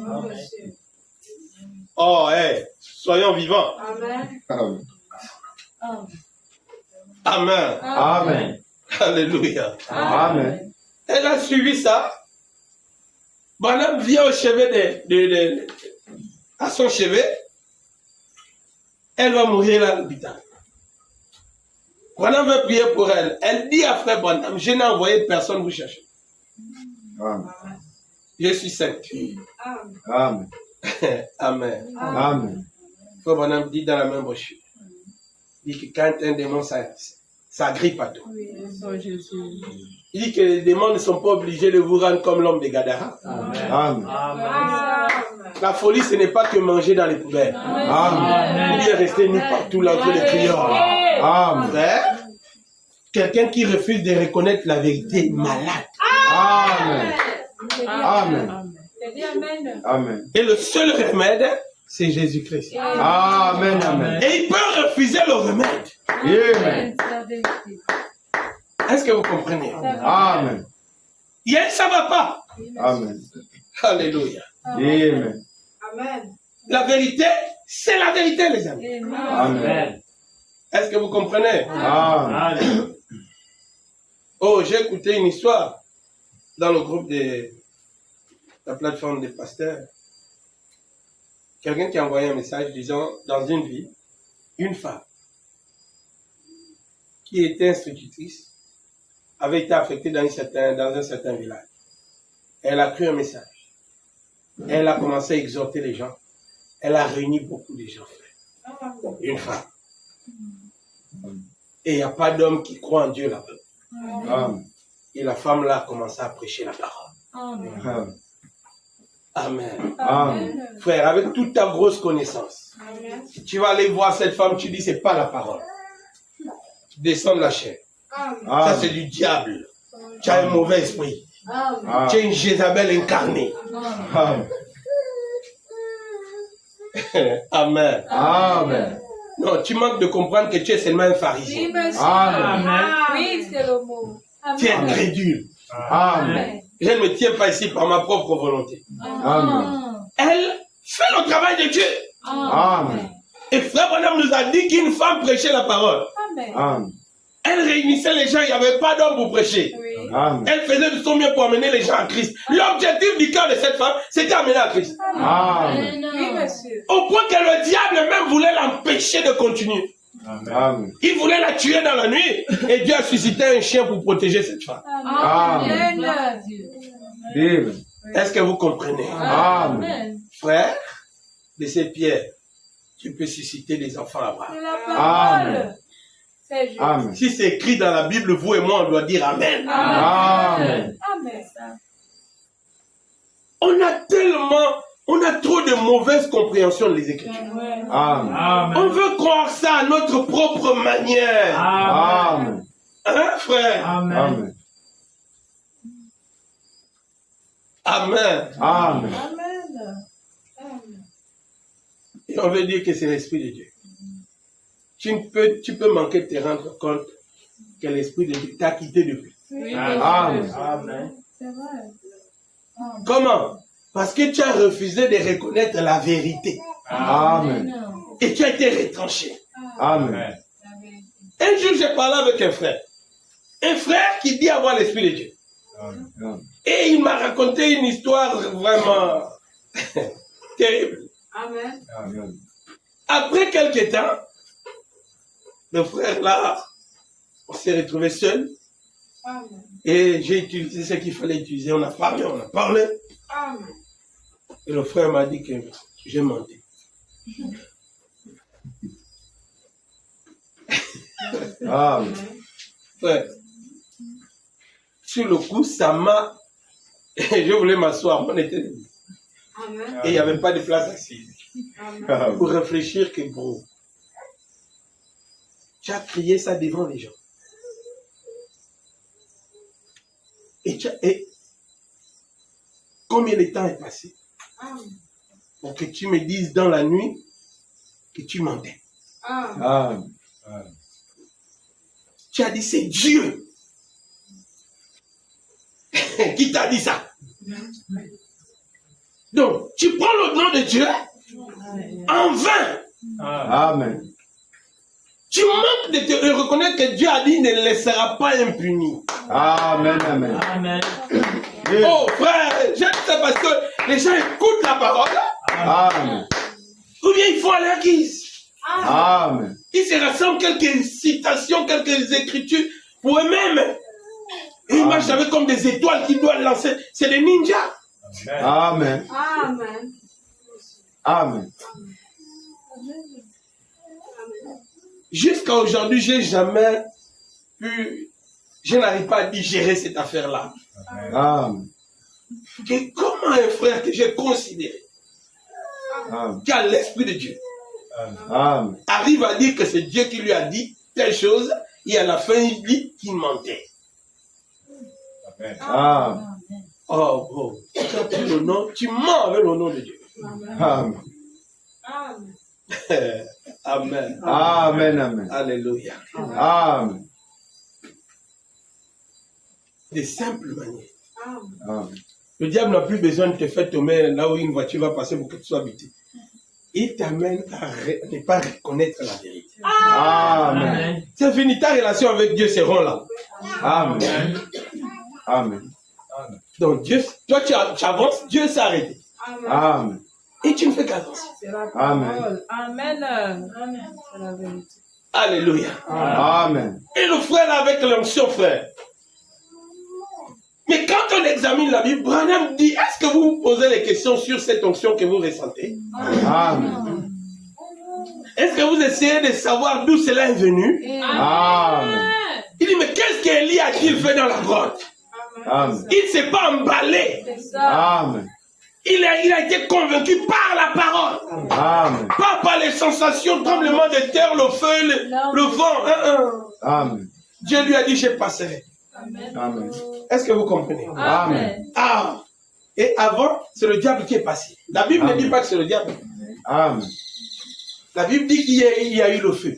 A: Oh, soyons vivants.
D: Amen.
C: Amen.
A: Amen.
C: Amen.
A: Alléluia.
C: Amen.
A: Elle a suivi ça. Madame vient au chevet à son chevet. Elle va mourir là à l'hôpital. Madame veut prier pour elle. Elle dit à frère Branham, je n'ai envoyé personne vous chercher.
C: Amen.
A: Je suis sainte.
C: Amen.
A: Amen.
C: Amen.
A: Frère Branham dit dans la même brochure. Il dit que quand un démon, ça grippe à tout. Il dit que les démons ne sont pas obligés de vous rendre comme l'homme de Gadara.
C: Amen.
A: La folie, ce n'est pas que manger dans les poubelles.
C: Amen.
A: Ou bien rester nu partout là entre les crieurs.
C: Amen.
A: Frère, quelqu'un qui refuse de reconnaître la vérité est malade.
C: Amen. Amen. Amen.
A: Et le seul remède, c'est Jésus-Christ.
C: Amen. Amen.
A: Et il peut refuser le remède.
C: Amen.
A: Est-ce que vous comprenez?
C: Amen.
A: Ça ne va pas.
C: Amen.
A: Alléluia.
C: Amen.
A: La vérité, c'est la vérité, les amis.
C: Amen.
A: Est-ce que vous comprenez?
C: Amen.
A: Oh, j'ai écouté une histoire dans le groupe de la plateforme des pasteurs. Quelqu'un qui a envoyé un message disant, dans une vie, une femme qui était institutrice avait été affectée dans un certain village. Elle a cru un message. Elle a commencé à exhorter les gens. Elle a réuni beaucoup de gens. Une femme. Et il n'y a pas d'homme qui croit en Dieu là-bas.
C: Amen.
A: Et la femme là a commencé à prêcher la parole.
C: Amen.
A: Amen.
C: Amen.
A: Frère, avec toute ta grosse connaissance, tu vas aller voir cette femme, tu dis c'est pas la parole. Tu descends de la chair. Ça c'est du diable. Tu as un mauvais esprit. Tu es une Jézabel incarnée.
C: Amen.
A: Amen.
C: Amen.
A: Non, tu manques de comprendre que tu es seulement un pharisien.
C: Amen.
D: Oui, c'est le mot.
A: Tu es incrédule.
C: Amen.
A: Je ne me tiens pas ici par ma propre volonté.
C: Amen.
A: Elle fait le travail de Dieu.
C: Amen.
A: Et frère Branham nous a dit qu'une femme prêchait la parole.
C: Amen.
A: Elle réunissait les gens, il n'y avait pas d'homme pour prêcher.
C: Amen.
A: Elle faisait de son mieux pour amener les gens à Christ. L'objectif du cœur de cette femme, c'était amener à Christ.
C: Amen.
D: Oui, monsieur.
A: Au point que le diable même voulait l'empêcher de continuer.
C: Amen.
A: Il voulait la tuer dans la nuit. Et Dieu a suscité un chien pour protéger cette femme.
C: Amen. Amen.
A: Est-ce que vous comprenez?
C: Amen.
A: Frère, de ces pierres, tu peux susciter des enfants à Abraham.
D: C'est la parole.
C: Amen.
D: C'est juste.
C: Amen.
A: Si c'est écrit dans la Bible, vous et moi, on doit dire Amen.
C: Amen.
D: Amen.
A: On a trop de mauvaise compréhension des Écritures.
C: Amen.
A: On veut croire ça à notre propre manière.
C: Amen.
A: Hein, frère?
C: Amen.
A: Amen.
C: Amen.
A: Et on veut dire que c'est l'Esprit de Dieu. Tu peux manquer de te rendre compte que l'Esprit de Dieu t'a quitté depuis.
C: Amen.
B: Amen.
D: C'est vrai.
A: Comment? Parce que tu as refusé de reconnaître la vérité.
C: Amen.
A: Et tu as été retranché.
C: Amen.
A: Un jour, j'ai parlé avec un frère. Un frère qui dit avoir l'Esprit de Dieu.
C: Amen.
A: Et il m'a raconté une histoire vraiment terrible.
D: Amen.
C: Amen.
A: Après quelques temps, le frère là, on s'est retrouvé seul.
D: Amen.
A: Et j'ai utilisé ce qu'il fallait utiliser. On a parlé.
D: Amen.
A: Et le frère m'a dit que j'ai menti.
C: Amen.
A: Frère, sur le coup, ça m'a... Je voulais m'asseoir, on était debout.
D: Amen.
A: Et il n'y avait pas de place assise.
D: Amen.
A: Pour réfléchir que gros. Tu as crié ça devant les gens. Et combien de temps est passé pour que tu me dises dans la nuit que tu mentais?
C: Amen.
A: Tu as dit c'est Dieu qui t'a dit ça. Donc, tu prends le nom de Dieu En vain.
C: Amen.
A: Tu manques de reconnaître que Dieu a dit il ne laissera pas impuni.
C: Amen. Amen.
B: Amen.
A: Oh frère, j'aime ça parce que les gens écoutent la parole.
C: Amen.
A: Ou bien ils font à leur guise.
C: Amen.
A: Ils se rassemblent quelques citations, quelques écritures pour eux-mêmes. Et ils marchent avec comme des étoiles qu'ils doivent lancer. C'est des ninjas.
C: Amen.
D: Amen.
C: Amen.
A: Jusqu'à aujourd'hui, je n'arrive pas à digérer cette affaire-là.
C: Amen.
A: Que comment un frère que j'ai considéré,
C: Amen.
A: qui a l'Esprit de Dieu,
C: Amen.
A: arrive à dire que c'est Dieu qui lui a dit telle chose, et à la fin, il dit qu'il mentait.
C: Amen.
A: Oh, bro, quand tu le nom, tu mens avec le nom de Dieu.
C: Amen.
D: Amen.
A: Amen.
C: Amen. Amen.
A: Alléluia.
C: Amen.
A: De simples manières.
C: Amen.
A: Le diable n'a plus besoin de te faire tomber là où une voiture va passer pour que tu sois habité. Il t'amène à ne pas reconnaître la vérité.
C: Amen.
A: C'est fini, ta relation avec Dieu sera là.
C: Amen. Amen.
A: Donc Dieu, toi tu avances, Dieu s'est arrêté.
C: Amen.
A: Et tu ne fais qu'avancer.
D: C'est la
C: Amen.
D: parole. Amen. Amen. C'est la vérité.
A: Alléluia.
C: Amen.
A: Et le frère là avec l'onction, frère. Mais quand on examine la Bible, Branham dit, est-ce que vous vous posez les questions sur cette onction que vous ressentez?
C: Amen.
A: Est-ce que vous essayez de savoir d'où cela est venu?
C: Amen.
A: Il dit, mais qu'est-ce qu'Élie a-t-il fait dans la grotte?
C: Amen.
A: Il ne s'est pas emballé.
D: C'est ça.
C: Amen.
A: Il a été convaincu par la parole.
C: Amen.
A: Pas par les sensations, tremblement de terre, le feu, le vent.
C: Amen.
A: Dieu lui a dit, je passerai.
C: Amen.
A: Est-ce que vous comprenez?
C: Amen.
A: Ah. Et avant, c'est le diable qui est passé. La Bible ne dit pas que c'est le diable.
C: Amen.
A: La Bible dit qu'il y a eu le feu.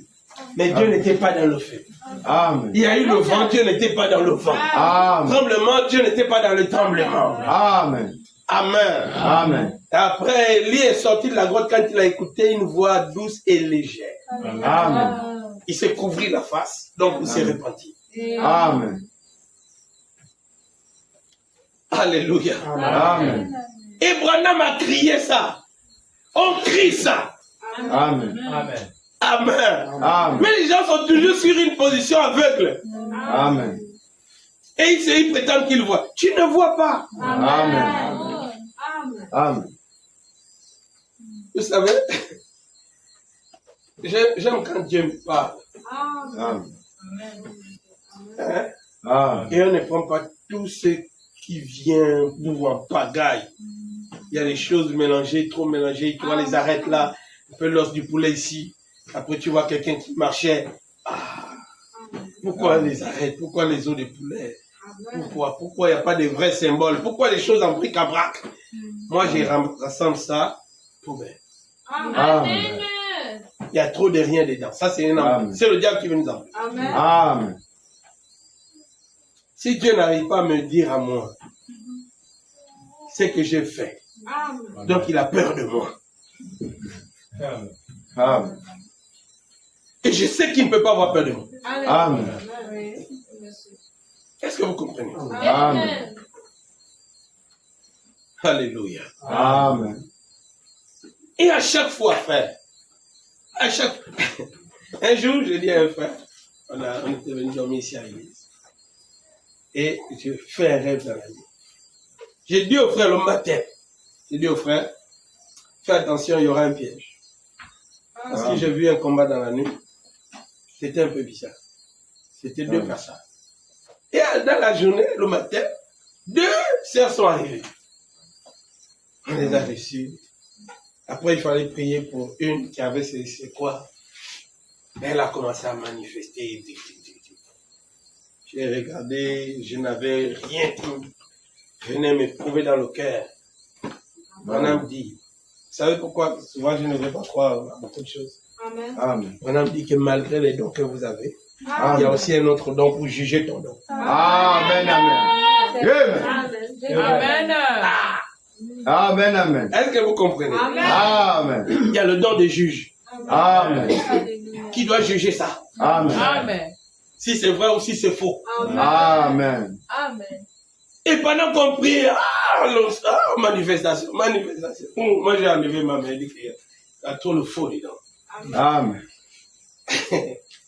A: Mais Dieu n'était pas dans le feu.
C: Amen.
A: Il y a eu le vent, Dieu n'était pas dans le vent.
C: Amen.
A: Tremblement, Dieu n'était pas dans le tremblement.
C: Amen.
A: Amen.
C: Amen.
A: Et après, Élie est sorti de la grotte quand il a écouté une voix douce et légère.
C: Amen.
A: Il s'est couvert la face, donc il s'est repenti.
C: Amen.
A: Alléluia.
C: Amen.
A: Et Branham a crié ça. On crie ça.
C: Amen.
B: Amen.
A: Amen.
C: Amen.
A: Mais les gens sont toujours sur une position aveugle.
C: Amen.
A: Et ils prétendent qu'ils voient. Tu ne vois pas.
C: Amen. Amen.
A: Vous savez, j'aime quand Dieu me parle.
C: Amen.
A: Hein?
C: Amen.
A: Et on ne prend pas tout ce qui vient pour en pagaille. Il y a des choses mélangées, trop mélangées. Tu vois, les arêtes là, un peu l'os du poulet ici. Après, tu vois quelqu'un qui marchait. Ah, pourquoi les arêtes? Pourquoi les os de poulet? Pourquoi il n'y a pas de vrais symboles? Pourquoi les choses en bric-à-brac? Moi, j'ai rassemble ça poubelle.
C: Amen.
A: Il y a trop de rien dedans. Ça, c'est le diable qui veut nous embêter.
C: Amen.
A: Si Dieu n'arrive pas à me dire à moi ce que j'ai fait, donc il a peur de moi.
C: Amen.
A: Et je sais qu'il ne peut pas avoir peur de moi.
C: Amen.
A: Est-ce que vous comprenez?
C: Amen.
A: Alléluia.
C: Amen.
A: Et à chaque fois, frère, un jour, je dis à un frère, on était venu dormir ici à l'église. Et je fais un rêve dans la nuit. J'ai dit au frère le matin, j'ai dit au frère, fais attention, il y aura un piège. Parce que j'ai vu un combat dans la nuit. C'était un peu bizarre. C'était deux personnes. Et dans la journée, le matin, deux sœurs sont arrivées. On les a reçues. Après, il fallait prier pour une qui avait c'est quoi. Elle a commencé à manifester. J'ai regardé, je n'avais rien qui venait me prouver dans le cœur. Branham dit, vous savez pourquoi souvent je ne vais pas croire à beaucoup de choses.
C: Amen.
A: Branham dit que malgré les dons que vous avez, il y a aussi un autre don pour juger ton don.
C: Amen. Amen. Amen.
D: Amen.
C: Amen, amen.
A: Est-ce que vous comprenez?
C: Amen.
A: Il y a le don de juge
C: Amen.
A: qui doit juger ça.
C: Amen.
D: Amen.
A: Si c'est vrai ou si c'est faux.
C: Amen.
D: Amen.
A: Et pendant qu'on prie, manifestation. Moi j'ai enlevé ma main, il y a trop le faux dedans.
C: Amen.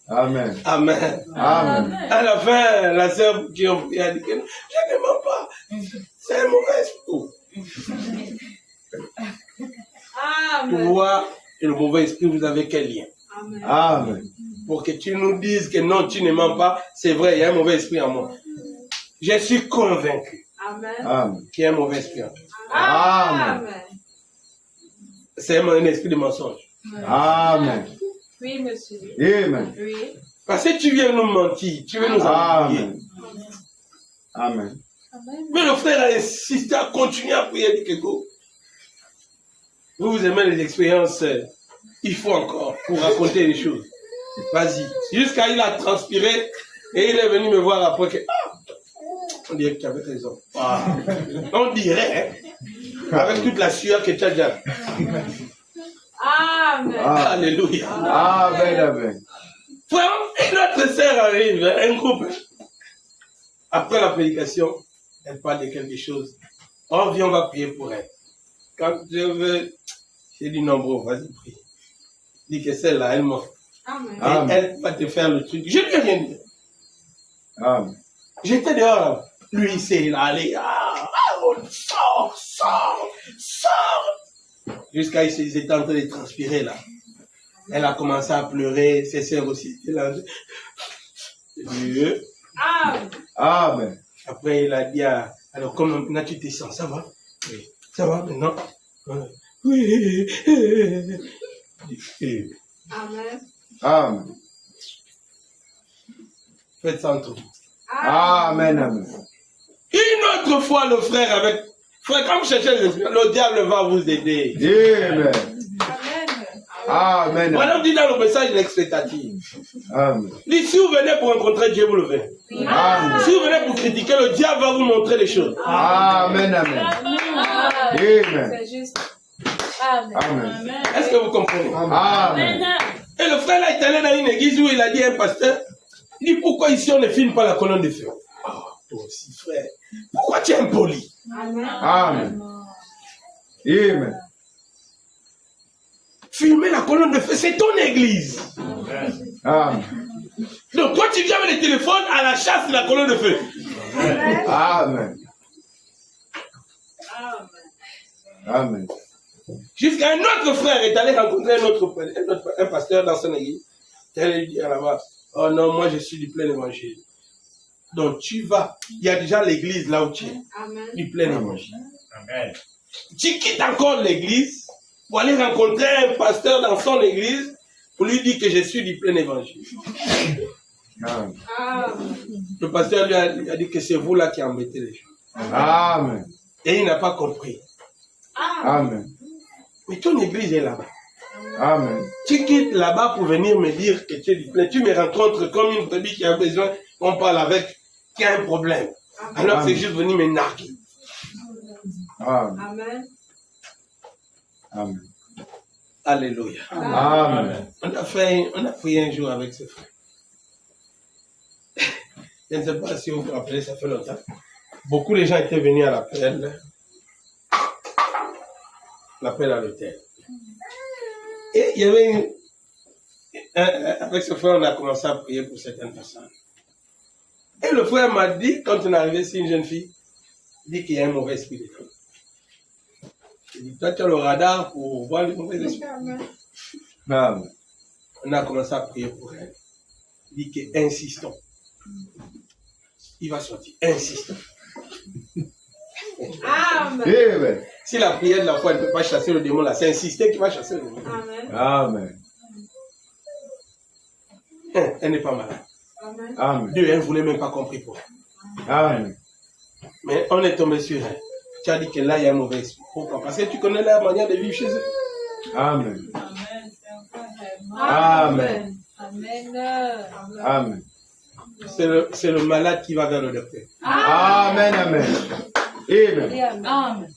C: Amen.
A: Amen.
C: Amen.
A: À la fin, la sœur qui a prié a dit que non, je ne mens pas. C'est un mauvais esprit. Toi et le mauvais esprit, vous avez quel lien?
C: Amen.
A: Pour que tu nous dises que non, tu ne mens pas, c'est vrai, il y a un mauvais esprit en moi. Je suis convaincu
C: Amen.
A: qu'il y a un mauvais esprit en moi.
C: Amen.
A: C'est un esprit de mensonge.
C: Amen.
D: Oui, monsieur.
C: Amen.
D: Oui.
A: Parce que tu viens nous mentir, tu veux nous embrouiller.
C: Amen. Amen.
A: Mais le frère a insisté à continuer à prier du Keko. Vous aimez les expériences, il faut encore pour raconter les choses. Vas-y. Jusqu'à il a transpiré et il est venu me voir après que on dirait que tu avais raison. On dirait, hein, avec toute la sueur que tu as déjà.
D: Amen.
A: Alléluia.
C: Amen. Amen.
A: Frère, une autre sœur arrive, un groupe. Après la prédication, elle parle de quelque chose. On vient, on va prier pour elle. Quand je veux, j'ai dit non, bro, vas-y, prie. Dis que celle-là, elle m'a.
C: Amen.
A: Et elle va te faire le truc. Je lui ai rien dit.
C: Amen.
A: J'étais dehors là. Lui, il allé. Sors. Jusqu'à ils étaient en train de transpirer là. Elle a commencé à pleurer. Ses sœurs aussi étaient là. Dieu.
C: Amen.
A: Après, il a dit, alors comment maintenant tu te sens? Ça va? Oui. Ça va maintenant? Oui.
D: Amen.
C: Amen.
A: Faites ça entre vous.
C: Amen. Amen.
A: Une autre fois, le frère avec... Frère, quand vous cherchez les esprits, le diable va vous aider.
C: Amen. Amen.
A: Voilà, on dit dans le message l'expectative.
C: Amen.
A: Dit, si vous venez pour rencontrer Dieu, vous le faites.
C: Amen.
A: Si vous venez pour critiquer, le diable va vous montrer les choses.
C: Amen. Amen. Amen.
D: C'est juste. Amen.
C: Amen.
A: Est-ce que vous comprenez?
C: Amen.
A: Et le frère là est allé dans une église où il a dit à un pasteur, il dit, pourquoi ici on ne filme pas la colonne de feu? Toi aussi, frère. Pourquoi tu es impoli?
C: Amen. Amen.
A: Filmer la colonne de feu, c'est ton église.
C: Amen.
A: Donc toi, tu viens avec le téléphone à la chasse de la colonne de feu.
C: Amen. Amen.
A: Jusqu'à un autre frère est allé rencontrer un pasteur dans son église. Il allait lui dire là-bas, oh non, moi je suis du plein évangile. Donc tu vas, il y a déjà l'église là où tu es, du plein évangile.
B: Amen.
A: Tu quittes encore l'église pour aller rencontrer un pasteur dans son église pour lui dire que je suis du plein évangile.
C: Amen.
A: Le pasteur lui a dit que c'est vous là qui embêtez les gens.
C: Amen.
A: Et il n'a pas compris.
C: Amen.
A: Mais ton église est là-bas.
C: Amen.
A: Tu quittes là-bas pour venir me dire que tu es du plein. Tu me rencontres comme une brebis qui a besoin qu'on parle avec, qui a un problème. Alors c'est juste venir me narguer.
C: Amen. Amen.
A: Alléluia.
C: Amen.
A: On a prié un jour avec ce frère. Je ne sais pas si vous vous rappelez, ça fait longtemps. Beaucoup de gens étaient venus à l'appel à l'hôtel. Et il y avait avec ce frère, on a commencé à prier pour certaines personnes. Et le frère m'a dit, quand on est arrivé, c'est une jeune fille, il dit qu'il y a un mauvais esprit de femme. Il dit, toi tu as le radar pour voir le mauvais esprit.
C: Amen.
A: On a commencé à prier pour elle. Il dit que insistons. Il va sortir. Insistons.
C: Amen.
A: Si la prière de la foi ne peut pas chasser le démon là, c'est insister qu'il va chasser le démon.
C: Amen.
A: Elle n'est pas malade.
C: Amen.
A: Dieu, elle ne voulait même pas compris pour elle.
C: Amen.
A: Mais on est tombé sur elle. Tu as dit que là, il y a un mauvais esprit. Pourquoi? Parce que tu connais la manière de vivre chez eux.
C: Amen. Amen. Amen.
A: C'est le malade qui va vers le docteur.
C: Amen. Amen. Amen.
D: Amen.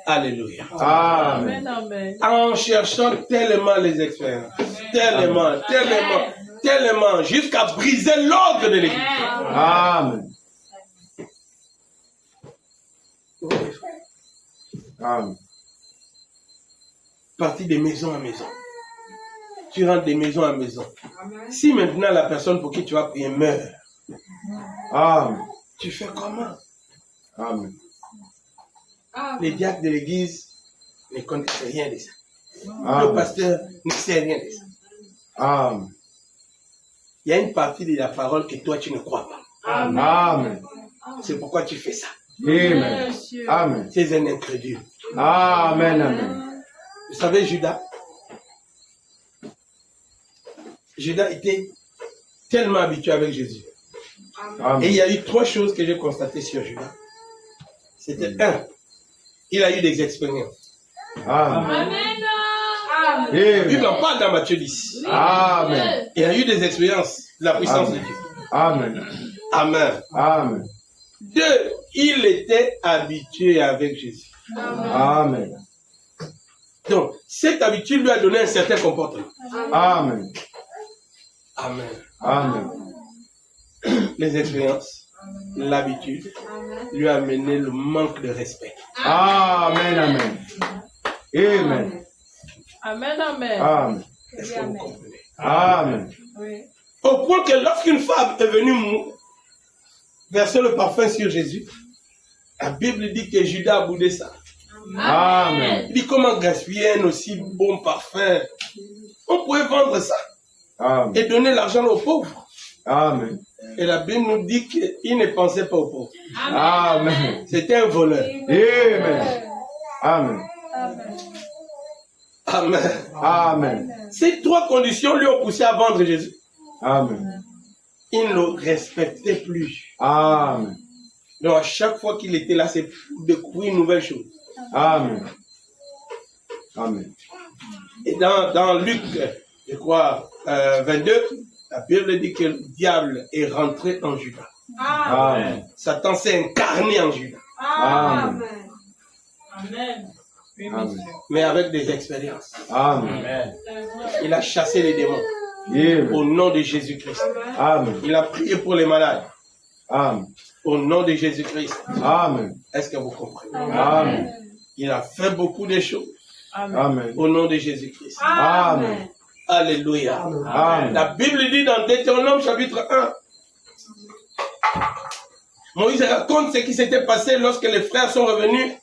A: Alléluia.
C: Amen.
D: Amen.
A: En cherchant tellement les expériences, tellement, jusqu'à briser l'ordre de l'Église.
C: Amen. Amen.
A: Parti de maison en maison. Tu rentres de maison en maison. Si maintenant la personne pour qui tu vas prier meurt,
C: Amen.
A: tu fais comment?
C: Amen.
A: Les diacres de l'église ne connaissent rien de ça. Le
C: Amen.
A: pasteur ne sait rien de ça.
C: Amen.
A: Il y a une partie de la parole que toi tu ne crois pas.
C: Amen.
A: C'est pourquoi tu fais ça.
C: Amen. Amen.
A: C'est un incrédule.
C: Amen. Amen.
A: Vous savez, Judas était tellement habitué avec Jésus.
C: Amen.
A: Et il y a eu 3 choses que j'ai constatées sur Judas. C'était 1, il a eu des expériences.
C: Amen.
A: Il en parle dans Matthieu 10.
C: Amen.
A: Il a eu des expériences de la puissance de Dieu.
C: Amen.
A: Amen.
C: Amen.
A: 2, il était habitué avec Jésus.
C: Amen.
A: Donc, cette habitude lui a donné un certain comportement.
C: Amen.
A: Amen.
C: Amen.
A: Les expériences, l'habitude, lui a amené le manque de respect.
C: Amen. Amen. Amen.
D: Amen. Amen.
C: Amen.
A: Est-ce que vous comprenez?
C: Amen.
D: Oui.
A: Au point que lorsqu'une femme est venue verser le parfum sur Jésus, la Bible dit que Judas a boudé ça.
C: Amen.
A: Il dit comment gaspiller un aussi bon parfum? On pouvait vendre ça
C: Amen.
A: et donner l'argent aux pauvres.
C: Amen.
A: Et la Bible nous dit qu'il ne pensait pas aux pauvres.
C: Amen.
A: C'était un voleur.
C: Amen. Amen.
A: Amen.
C: Amen.
A: Ces 3 conditions lui ont poussé à vendre Jésus.
C: Amen.
A: Il ne le respectait plus.
C: Amen.
A: Donc à chaque fois qu'il était là, c'est pour découvrir une nouvelle chose.
C: Amen. Amen.
A: Et dans Luc, je crois, 22, la Bible dit que le diable est rentré en Judas.
C: Amen.
A: Satan s'est incarné en Judas,
C: Amen.
D: Amen. Oui,
C: Amen.
D: monsieur.
A: mais avec des expériences.
C: Amen.
A: Il a chassé les démons
C: Amen.
A: au nom de Jésus-Christ.
C: Amen.
A: Il a prié pour les malades
C: Amen.
A: au nom de Jésus-Christ.
C: Amen.
A: Est-ce que vous comprenez?
C: Amen.
A: Il a fait beaucoup de choses
C: Amen.
A: au nom de Jésus-Christ.
C: Amen.
A: Alléluia.
C: Amen.
A: La Bible dit dans Deutéronome chapitre 1, Moïse raconte ce qui s'était passé lorsque les frères sont revenus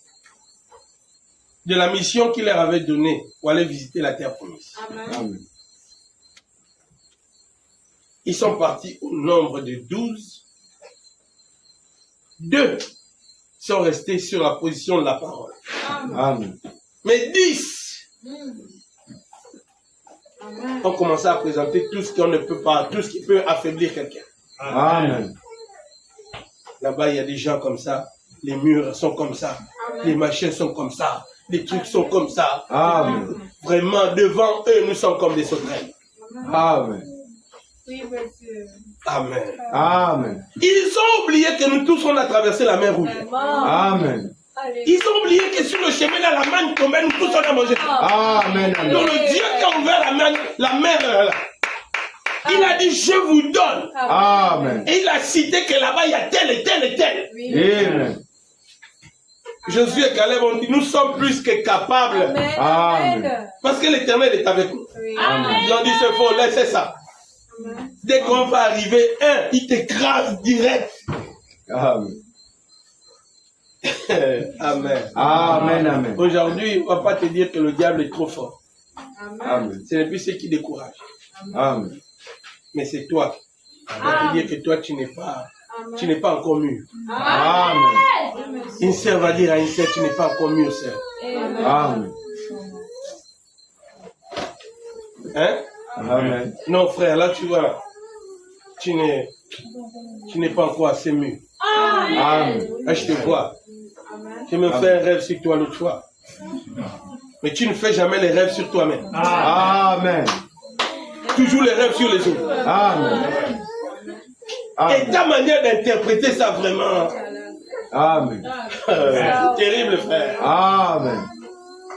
A: de la mission qu'il leur avait donnée pour aller visiter la terre promise.
C: Amen.
A: Ils sont partis au nombre de 12. 2 sont restés sur la position de la parole.
C: Amen.
A: Mais 10 ont commencé à présenter tout ce qu'on ne peut pas, tout ce qui peut affaiblir quelqu'un.
C: Amen.
A: Là-bas, il y a des gens comme ça. Les murs sont comme ça. Les machines sont comme ça. Les trucs sont comme ça.
C: Amen.
A: Vraiment, devant eux, nous sommes comme des sauterelles.
C: Amen.
D: Oui, monsieur.
A: Amen.
C: Amen.
A: Ils ont oublié que nous tous, on a traversé la mer rouge.
C: Amen.
A: Ils ont oublié que sur le chemin, là, la manne tombait, nous tous, on a mangé.
C: Amen.
A: Donc, le Dieu qui a ouvert la mer là, il a dit, je vous donne.
C: Amen.
A: Et il a cité que là-bas, il y a tel et tel et tel.
C: Amen.
A: Josué et Caleb ont dit, nous sommes plus que capables.
C: Amen.
A: Parce que l'Éternel est avec nous. Ils ont dit, c'est faux, laissez ça. Dès qu'on va arriver, il t'écrase direct.
C: Amen.
A: Amen.
C: Amen. Amen.
A: Aujourd'hui, on ne va pas te dire que le diable est trop fort.
C: Amen.
A: Ce n'est plus ce qui décourage.
C: Amen.
A: Mais c'est toi. On va te dire que toi, tu n'es pas encore mûr.
C: Amen.
A: Une sœur va dire à une sœur, tu n'es pas encore mûr, sœur.
C: Amen.
A: Hein?
C: Amen.
A: Non, frère, là, tu vois, tu n'es pas encore assez mûr.
C: Amen.
A: Là, je te vois. Je me fais un rêve sur toi l'autre fois. Mais tu ne fais jamais les rêves sur toi-même.
C: Amen.
A: Toujours les rêves sur les autres.
C: Amen.
A: Et ta manière d'interpréter ça vraiment,
C: Amen.
A: C'est terrible, frère.
C: Amen.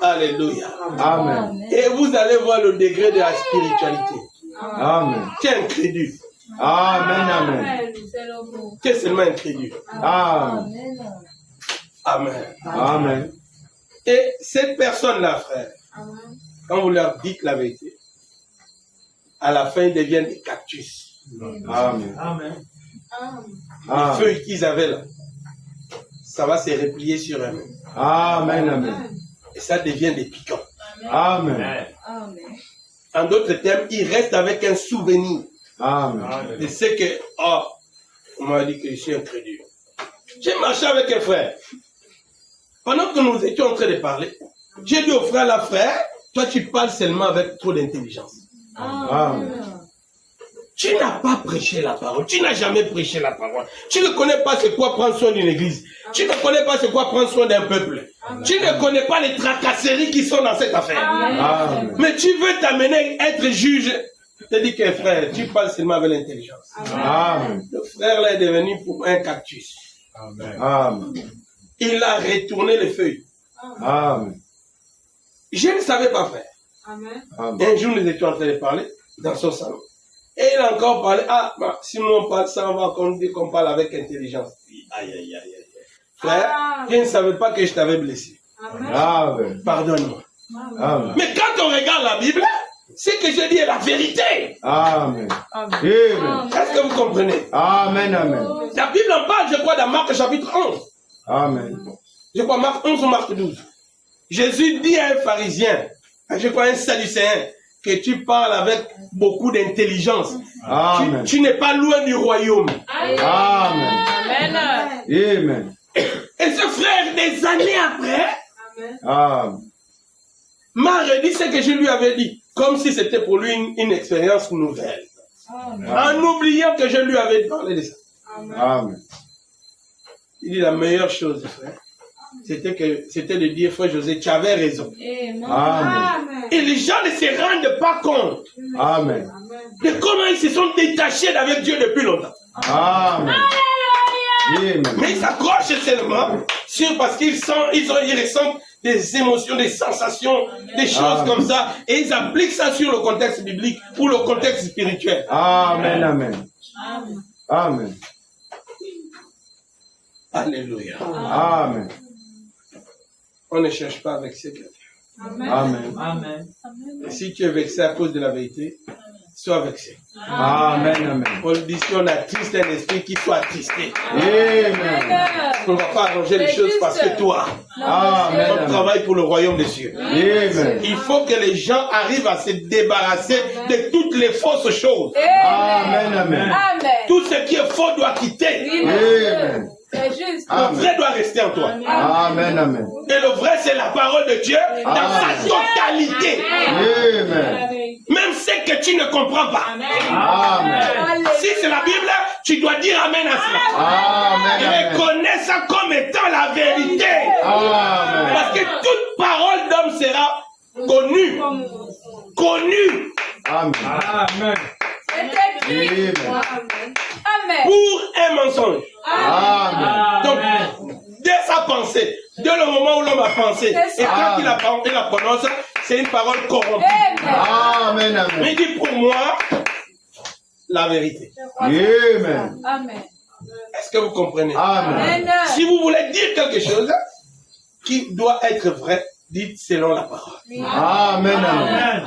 A: Alléluia.
C: Amen.
A: Et vous allez voir le degré de la spiritualité.
C: Amen.
A: Tu es incrédule.
C: Amen. Amen.
A: Tu es seulement incrédule.
C: Amen.
A: Amen.
C: Amen.
A: Et cette personne-là, frère, quand vous leur dites la vérité, à la fin, ils deviennent des cactus.
C: Amen.
B: Amen.
A: Les feuilles qu'ils avaient là, ça va se replier sur eux-mêmes.
C: Amen. Amen.
A: Et ça devient des piquants.
C: Amen.
A: En d'autres termes, ils restent avec un souvenir
C: Amen.
A: de ce que, oh, on m'a dit que je suis incrédule. J'ai marché avec un frère. Pendant que nous étions en train de parler, j'ai dit au frère, là, frère, toi tu parles seulement avec trop d'intelligence.
C: Amen.
A: Tu n'as pas prêché la parole. Tu n'as jamais prêché la parole. Tu ne connais pas ce quoi prendre soin d'une église. Tu ne connais pas ce quoi prendre soin d'un peuple. Tu ne connais pas les tracasseries qui sont dans cette affaire.
C: Amen.
A: Mais tu veux t'amener à être juge. Je te dis que frère, tu parles seulement avec l'intelligence.
C: Amen.
A: Le frère là est devenu pour un cactus.
C: Amen.
A: Il a retourné les feuilles.
C: Amen.
A: Je ne savais pas faire.
C: Amen.
A: Un jour, nous étions en train de parler dans son salon. Et il a encore parlé. Ah, bah, si nous on parle ça, on va dire qu'on parle avec intelligence. Aïe, aïe, aïe, aïe. Frère, je ne savais pas que je t'avais blessé.
C: Amen.
A: Pardonne-moi.
C: Amen.
A: Mais quand on regarde la Bible, ce que je dis est la vérité.
C: Amen. Amen.
A: Est-ce que vous comprenez?
C: Amen. Amen.
A: La Bible en parle, je crois, dans Marc chapitre 11.
C: Amen.
A: Je crois Marc 11 ou Marc 12. Jésus dit à un pharisien, je crois un sadducéen, que tu parles avec beaucoup d'intelligence.
C: Amen.
A: Tu n'es pas loin du royaume.
C: Amen. Amen.
A: Et ce frère, des années après,
C: Amen.
A: m'a redit ce que je lui avais dit, comme si c'était pour lui une expérience nouvelle. En oubliant que je lui avais parlé de ça.
C: Amen.
A: Il dit la meilleure chose, frère, c'était de dire, frère José, tu avais raison.
C: Amen.
A: Et les gens ne se rendent pas compte
C: Amen.
A: de comment ils se sont détachés d'avec Dieu depuis longtemps.
C: Amen. Amen.
A: Mais ils s'accrochent seulement sur parce qu'ils ressentent des émotions, des sensations, des choses comme ça, et ils appliquent ça sur le contexte biblique ou le contexte spirituel.
C: Amen. Amen. Amen.
A: Alléluia.
C: Amen.
A: On ne cherche pas à vexer quelqu'un.
C: Amen.
B: Amen.
A: Et si tu es vexé à cause de la vérité, sois vexé.
C: Amen. Amen.
A: Paul dit si on attriste un esprit qui soit attristé.
C: Amen.
A: On ne va pas arranger les choses parce que toi,
C: Amen.
A: on travaille pour le royaume des cieux.
C: Amen.
A: Il faut que les gens arrivent à se débarrasser de toutes les fausses choses.
C: Amen. Amen.
A: Tout ce qui est faux doit quitter.
C: Amen.
D: C'est juste.
A: Le vrai doit rester en toi.
C: Amen. Amen.
A: Et le vrai, c'est la parole de Dieu dans sa totalité.
C: Amen.
A: Même ce que tu ne comprends pas.
C: Amen.
A: Si c'est la Bible, tu dois dire Amen à cela.
C: Amen.
A: Et
C: Amen.
A: reconnais ça comme étant la vérité.
C: Amen.
A: Parce que toute parole d'homme sera connue. Connue
C: Amen.
B: Amen.
C: Amen.
A: pour un mensonge.
C: Amen.
A: Donc, dès sa pensée, dès le moment où l'homme a pensé, et quand il la prononce, c'est une parole corrompue.
C: Amen.
A: Mais
C: Amen.
A: il dit pour moi, la vérité.
C: Amen.
A: Est-ce que vous comprenez?
C: Amen.
A: Si vous voulez dire quelque chose qui doit être vrai, dites selon la parole.
C: Amen. Amen.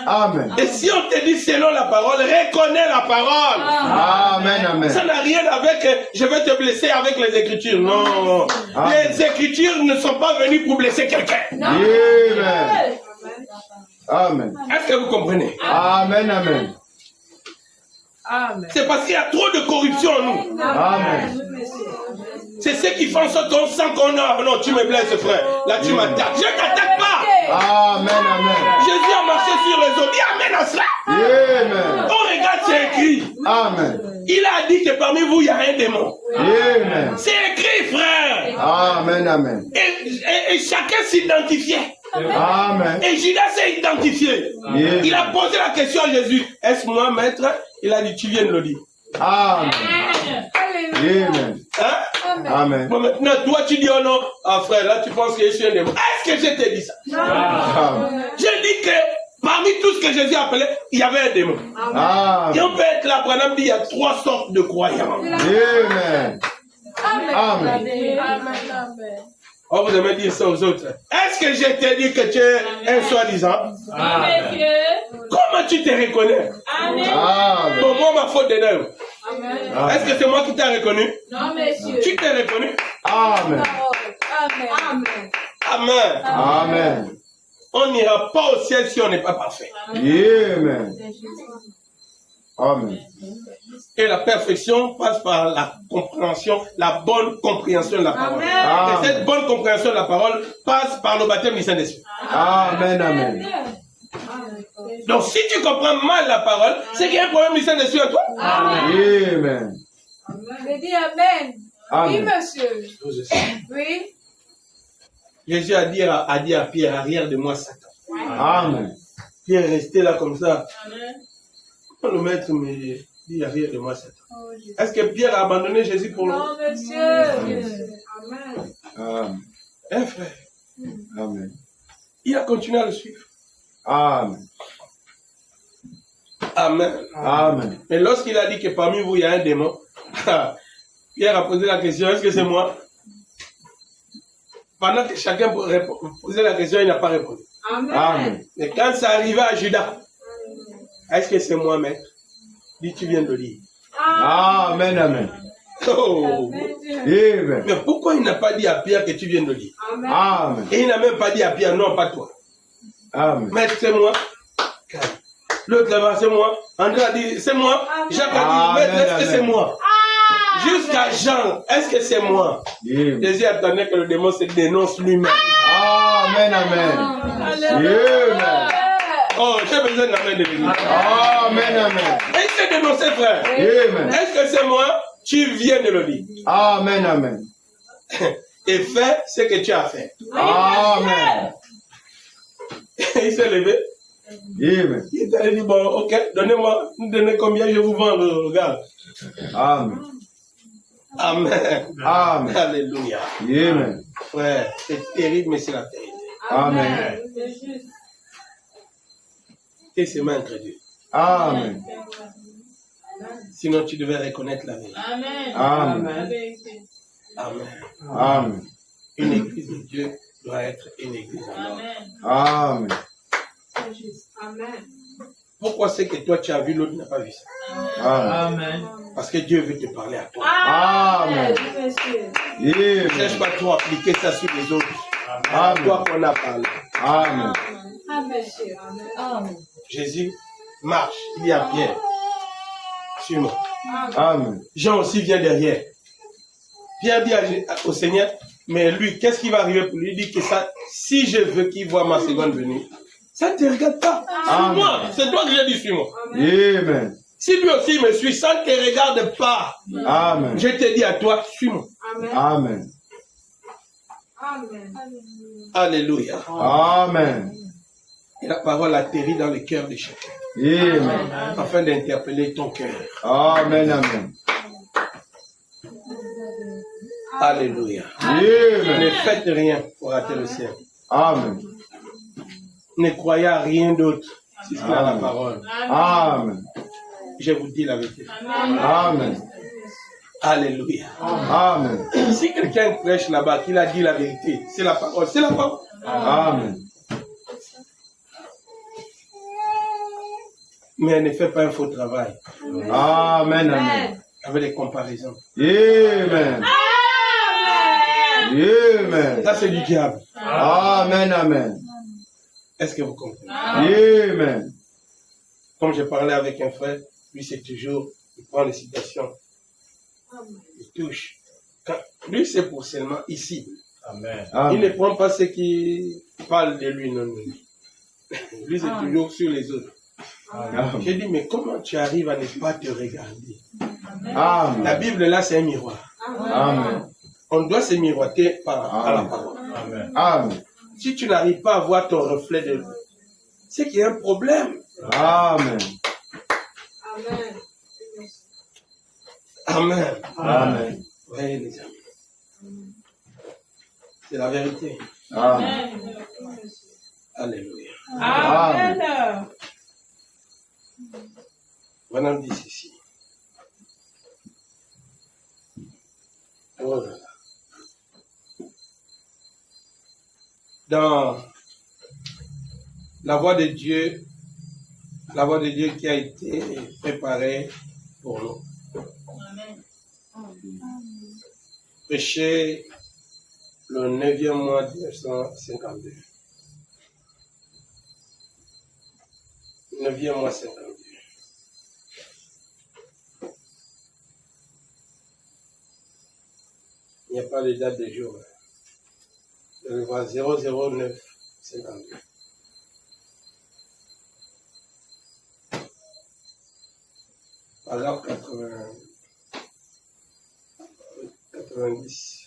C: Amen.
A: Et si on te dit selon la parole, reconnais la parole.
C: Amen. Amen.
A: Ça n'a rien avec je vais te blesser avec les Écritures. Non. Les Écritures ne sont pas venues pour blesser quelqu'un.
C: Amen. Amen.
A: Est-ce que vous comprenez?
C: Amen. Amen.
A: C'est parce qu'il y a trop de corruption en nous.
C: Amen.
A: C'est ce qui fait en sorte qu'on sent qu'on a. Non, tu me blesses, frère. Là, tu m'attaques. Je ne t'attaque pas.
C: Amen. Amen.
A: Jésus a marché sur les eaux. Dis Amen à cela.
C: Amen.
A: On regarde, c'est écrit.
C: Amen.
A: Il a dit que parmi vous, il y a un démon.
C: Amen.
A: C'est écrit, frère.
C: Amen. Amen.
A: Et chacun s'identifiait.
C: Amen.
A: Et Judas s'est identifié.
C: Amen.
A: Il a posé la question à Jésus. Est-ce moi, maître? Il a dit, tu viens de le dire.
C: Amen. Amen.
A: Hein?
C: Amen.
A: Bon, maintenant, toi, tu dis oh non, ah frère, là, tu penses que je suis un démon. Est-ce que je t'ai dit ça?
C: Amen.
A: J'ai dit que parmi tout ce que Jésus appelait, il y avait un démon.
C: Amen.
A: Et on peut être là, Branham dit, il y a 3 sortes de croyants.
C: Amen. Amen.
D: Amen.
A: Oh, vous aimez dire ça aux autres. Est-ce que je t'ai dit que tu es un soi-disant?
B: Amen.
A: Comment tu te reconnais?
C: Amen.
A: Bon, moi, ma faute dedans.
D: Amen.
A: Est-ce que c'est moi qui t'ai reconnu?
D: Non, monsieur.
A: Tu t'es reconnu?
C: Amen.
D: Amen.
A: Amen.
C: Amen.
A: On n'ira pas au ciel si on n'est pas parfait.
C: Amen. Amen.
A: Et la perfection passe par la compréhension, la bonne compréhension de la parole.
C: Amen.
A: Et cette bonne compréhension de la parole passe par le baptême du Saint-Esprit.
C: Amen. Amen.
A: Donc si tu comprends mal la parole, c'est qu'il y a un problème du Saint-Esprit en toi.
C: Amen.
D: Je dis Amen. Oui,
C: Amen.
D: monsieur. Oui.
A: Jésus a dit à Pierre, arrière de moi Satan.
C: Amen.
A: Pierre est resté là comme ça.
D: Amen.
A: Le maître me dit arrière de moi Satan. Est-ce que Pierre a abandonné Jésus pour nous?
D: Non, monsieur. Amen.
C: Amen.
A: Hein, frère?
C: Amen.
A: Il a continué à le suivre.
C: Amen.
A: Amen.
C: Amen.
A: Mais lorsqu'il a dit que parmi vous, il y a un démon, Pierre a posé la question, est-ce que c'est moi? Pendant que chacun posait la question, il n'a pas répondu.
C: Amen.
A: Mais quand ça arrivait à Judas, est-ce que c'est moi, maître? Dis, tu viens de lire.
C: Amen. Amen.
A: Oh.
C: Amen.
A: Mais pourquoi il n'a pas dit à Pierre que tu viens de lire?
C: Amen.
A: Et il n'a même pas dit à Pierre, non, pas toi.
C: Amen.
A: Maître, c'est moi. L'autre là-bas, c'est moi. André a dit, c'est moi. Jacques a dit, maître, est-ce que c'est moi? Jusqu'à Jean, est-ce que c'est moi?
C: Amen.
A: Jésus attendait que le démon se dénonce lui-même.
C: Amen. Amen. Amen.
A: Oh, j'ai besoin d'un amen de l'église.
C: Amen. Amen.
A: Et il s'est dénoncé, frère.
C: Amen.
A: Est-ce que c'est moi? Tu viens de le dire.
C: Amen. Amen.
A: Et fais ce que tu as fait.
C: Amen.
A: Il s'est levé.
C: Amen.
A: Il t'a dit, bon, ok, donnez combien je vous vends le gars.
C: Amen.
A: Amen.
C: Amen.
A: Alléluia.
C: Amen.
A: Frère, c'est terrible, mais c'est la vérité.
C: Amen.
A: Et c'est même incrédule.
C: Amen.
A: Sinon, tu devais reconnaître la vérité.
D: Amen.
C: Amen.
A: Amen.
C: Amen.
A: Une église de Dieu doit être une église en ordre.
C: Amen.
D: Amen.
A: Pourquoi c'est que toi tu as vu, l'autre n'a pas vu ça?
C: Amen.
B: Amen.
A: Parce que Dieu veut te parler à toi.
C: Amen.
A: Ne
C: Amen.
A: cherche pas trop à appliquer ça sur les autres. À
C: Amen.
A: toi qu'on a parlé.
C: Amen.
D: Amen.
A: Jésus marche, il dit à Pierre, suis-moi.
C: Amen.
A: Jean aussi vient derrière. Pierre dit au Seigneur, mais lui, qu'est-ce qui va arriver pour lui? Il dit que ça, si je veux qu'il voit ma seconde venue, ça ne te regarde pas. Suis-moi. C'est toi que j'ai dit, suis-moi.
C: Amen.
A: Si lui aussi me suit, ça ne te regarde pas.
C: Amen.
A: Je te dis à toi, suis-moi.
C: Amen.
A: Alléluia.
C: Amen.
A: Et la parole atterrit dans le cœur de chacun,
C: Amen.
A: afin d'interpeller ton cœur.
C: Amen. Amen.
A: Alléluia.
C: Amen.
A: Ne faites rien pour rater le ciel.
C: Amen.
A: Ne croyez à rien d'autre, si ce n'est à la parole.
C: Amen.
A: Je vous dis la vérité.
C: Amen.
A: Alléluia.
C: Amen.
A: Si quelqu'un prêche là-bas, qu'il a dit la vérité, c'est la parole. C'est la parole.
C: Amen.
A: Mais elle ne fait pas un faux travail
C: Amen. Amen.
A: avec des comparaisons.
C: Amen. Amen.
A: Ça, c'est du diable.
C: Amen. Amen.
A: Est-ce que vous comprenez?
C: Amen.
A: Comme j'ai parlé avec un frère, lui, c'est toujours, il prend les citations, il touche. Lui, c'est pour seulement ici.
B: Amen.
A: Il ne
C: Amen.
A: prend pas ce qui parle de lui, non, non. Lui, c'est toujours sur les autres. J'ai dit, mais comment tu arrives à ne pas te regarder? La
C: Amen.
A: Bible, là, c'est un miroir.
C: Amen.
A: On doit se miroiter par la parole.
B: Amen.
C: Amen.
A: Si tu n'arrives pas à voir ton reflet de lui, c'est qu'il y a un problème.
C: Amen.
A: Amen.
C: Amen.
A: Voyez les amis. C'est la vérité.
C: Amen.
A: Alléluia.
C: Amen.
A: Madame dit ceci. Oh là là. Dans la voix de Dieu qui a été préparée pour nous. Prêcher le 9e mois 1952. 9e mois 52. Il n'y a pas de date de jour. Je le vois 009 52. Paragraphe 90.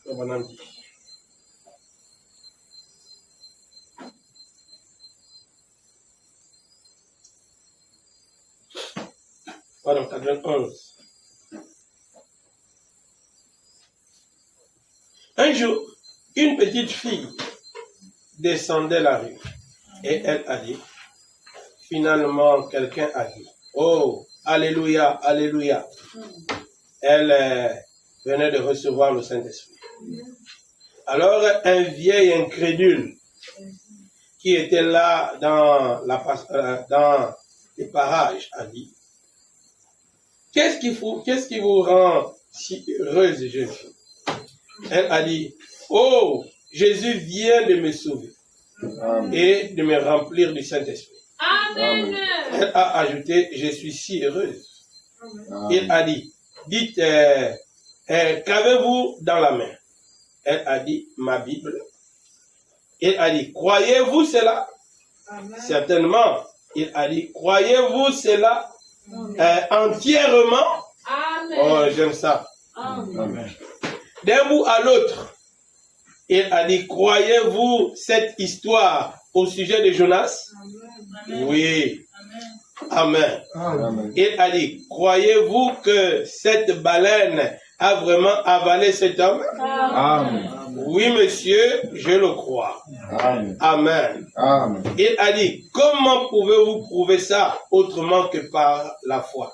A: Comme on a dit. Pardon, 91. Un jour, une petite fille descendait la rue et elle a dit, finalement, quelqu'un a dit, oh, alléluia, alléluia. Elle venait de recevoir le Saint-Esprit. Alors, un vieil incrédule qui était là dans les parages a dit, qu'est-ce qui vous rend si heureuse, jeune fille? Elle a dit, oh, Jésus vient de me sauver et de me remplir du Saint-Esprit.
D: Amen.
A: Elle a ajouté, je suis si heureuse. Il a dit, dites, qu'avez-vous dans la main? Elle a dit, ma Bible. Il a dit, croyez-vous cela?
D: Amen.
A: Certainement. Il a dit, croyez-vous cela entièrement?
D: Amen.
A: Oh, j'aime ça.
D: Amen.
A: D'un bout à l'autre, il a dit, croyez-vous cette histoire au sujet de Jonas?
D: Amen.
A: Oui. Amen.
C: Amen.
A: Il a dit, croyez-vous que cette baleine a vraiment avalé cet homme?
C: Amen.
A: Oui, monsieur, je le crois.
C: Amen.
A: Amen.
C: Amen.
A: Il a dit, comment pouvez-vous prouver ça autrement que par la foi?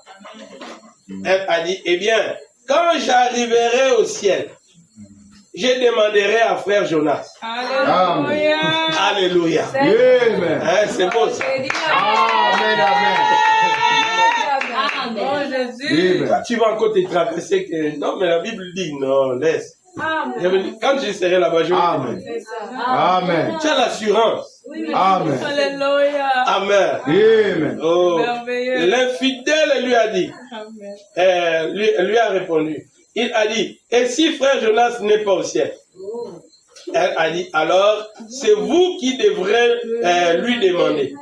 A: Elle a dit, eh bien, quand j'arriverai au ciel, je demanderai à frère Jonas.
D: Alléluia.
A: Alléluia.
C: Amen.
A: Hein, c'est beau ça.
C: Amen.
D: Oh Jésus.
C: Amen.
A: Tu vas encore te traverser que... Non, mais la Bible dit, non, laisse.
D: Amen.
A: Quand je serai là-bas, je vais te
C: Amen.
A: dire.
C: Amen.
A: Tu as l'assurance.
C: Amen.
D: Alléluia.
A: Amen.
C: Amen.
A: Oh.
D: Merveilleux.
A: L'infidèle lui a dit,
D: Amen.
A: lui a répondu. Il a dit, et si frère Jonas n'est pas au ciel? Elle a dit, alors, c'est vous qui devrez lui demander.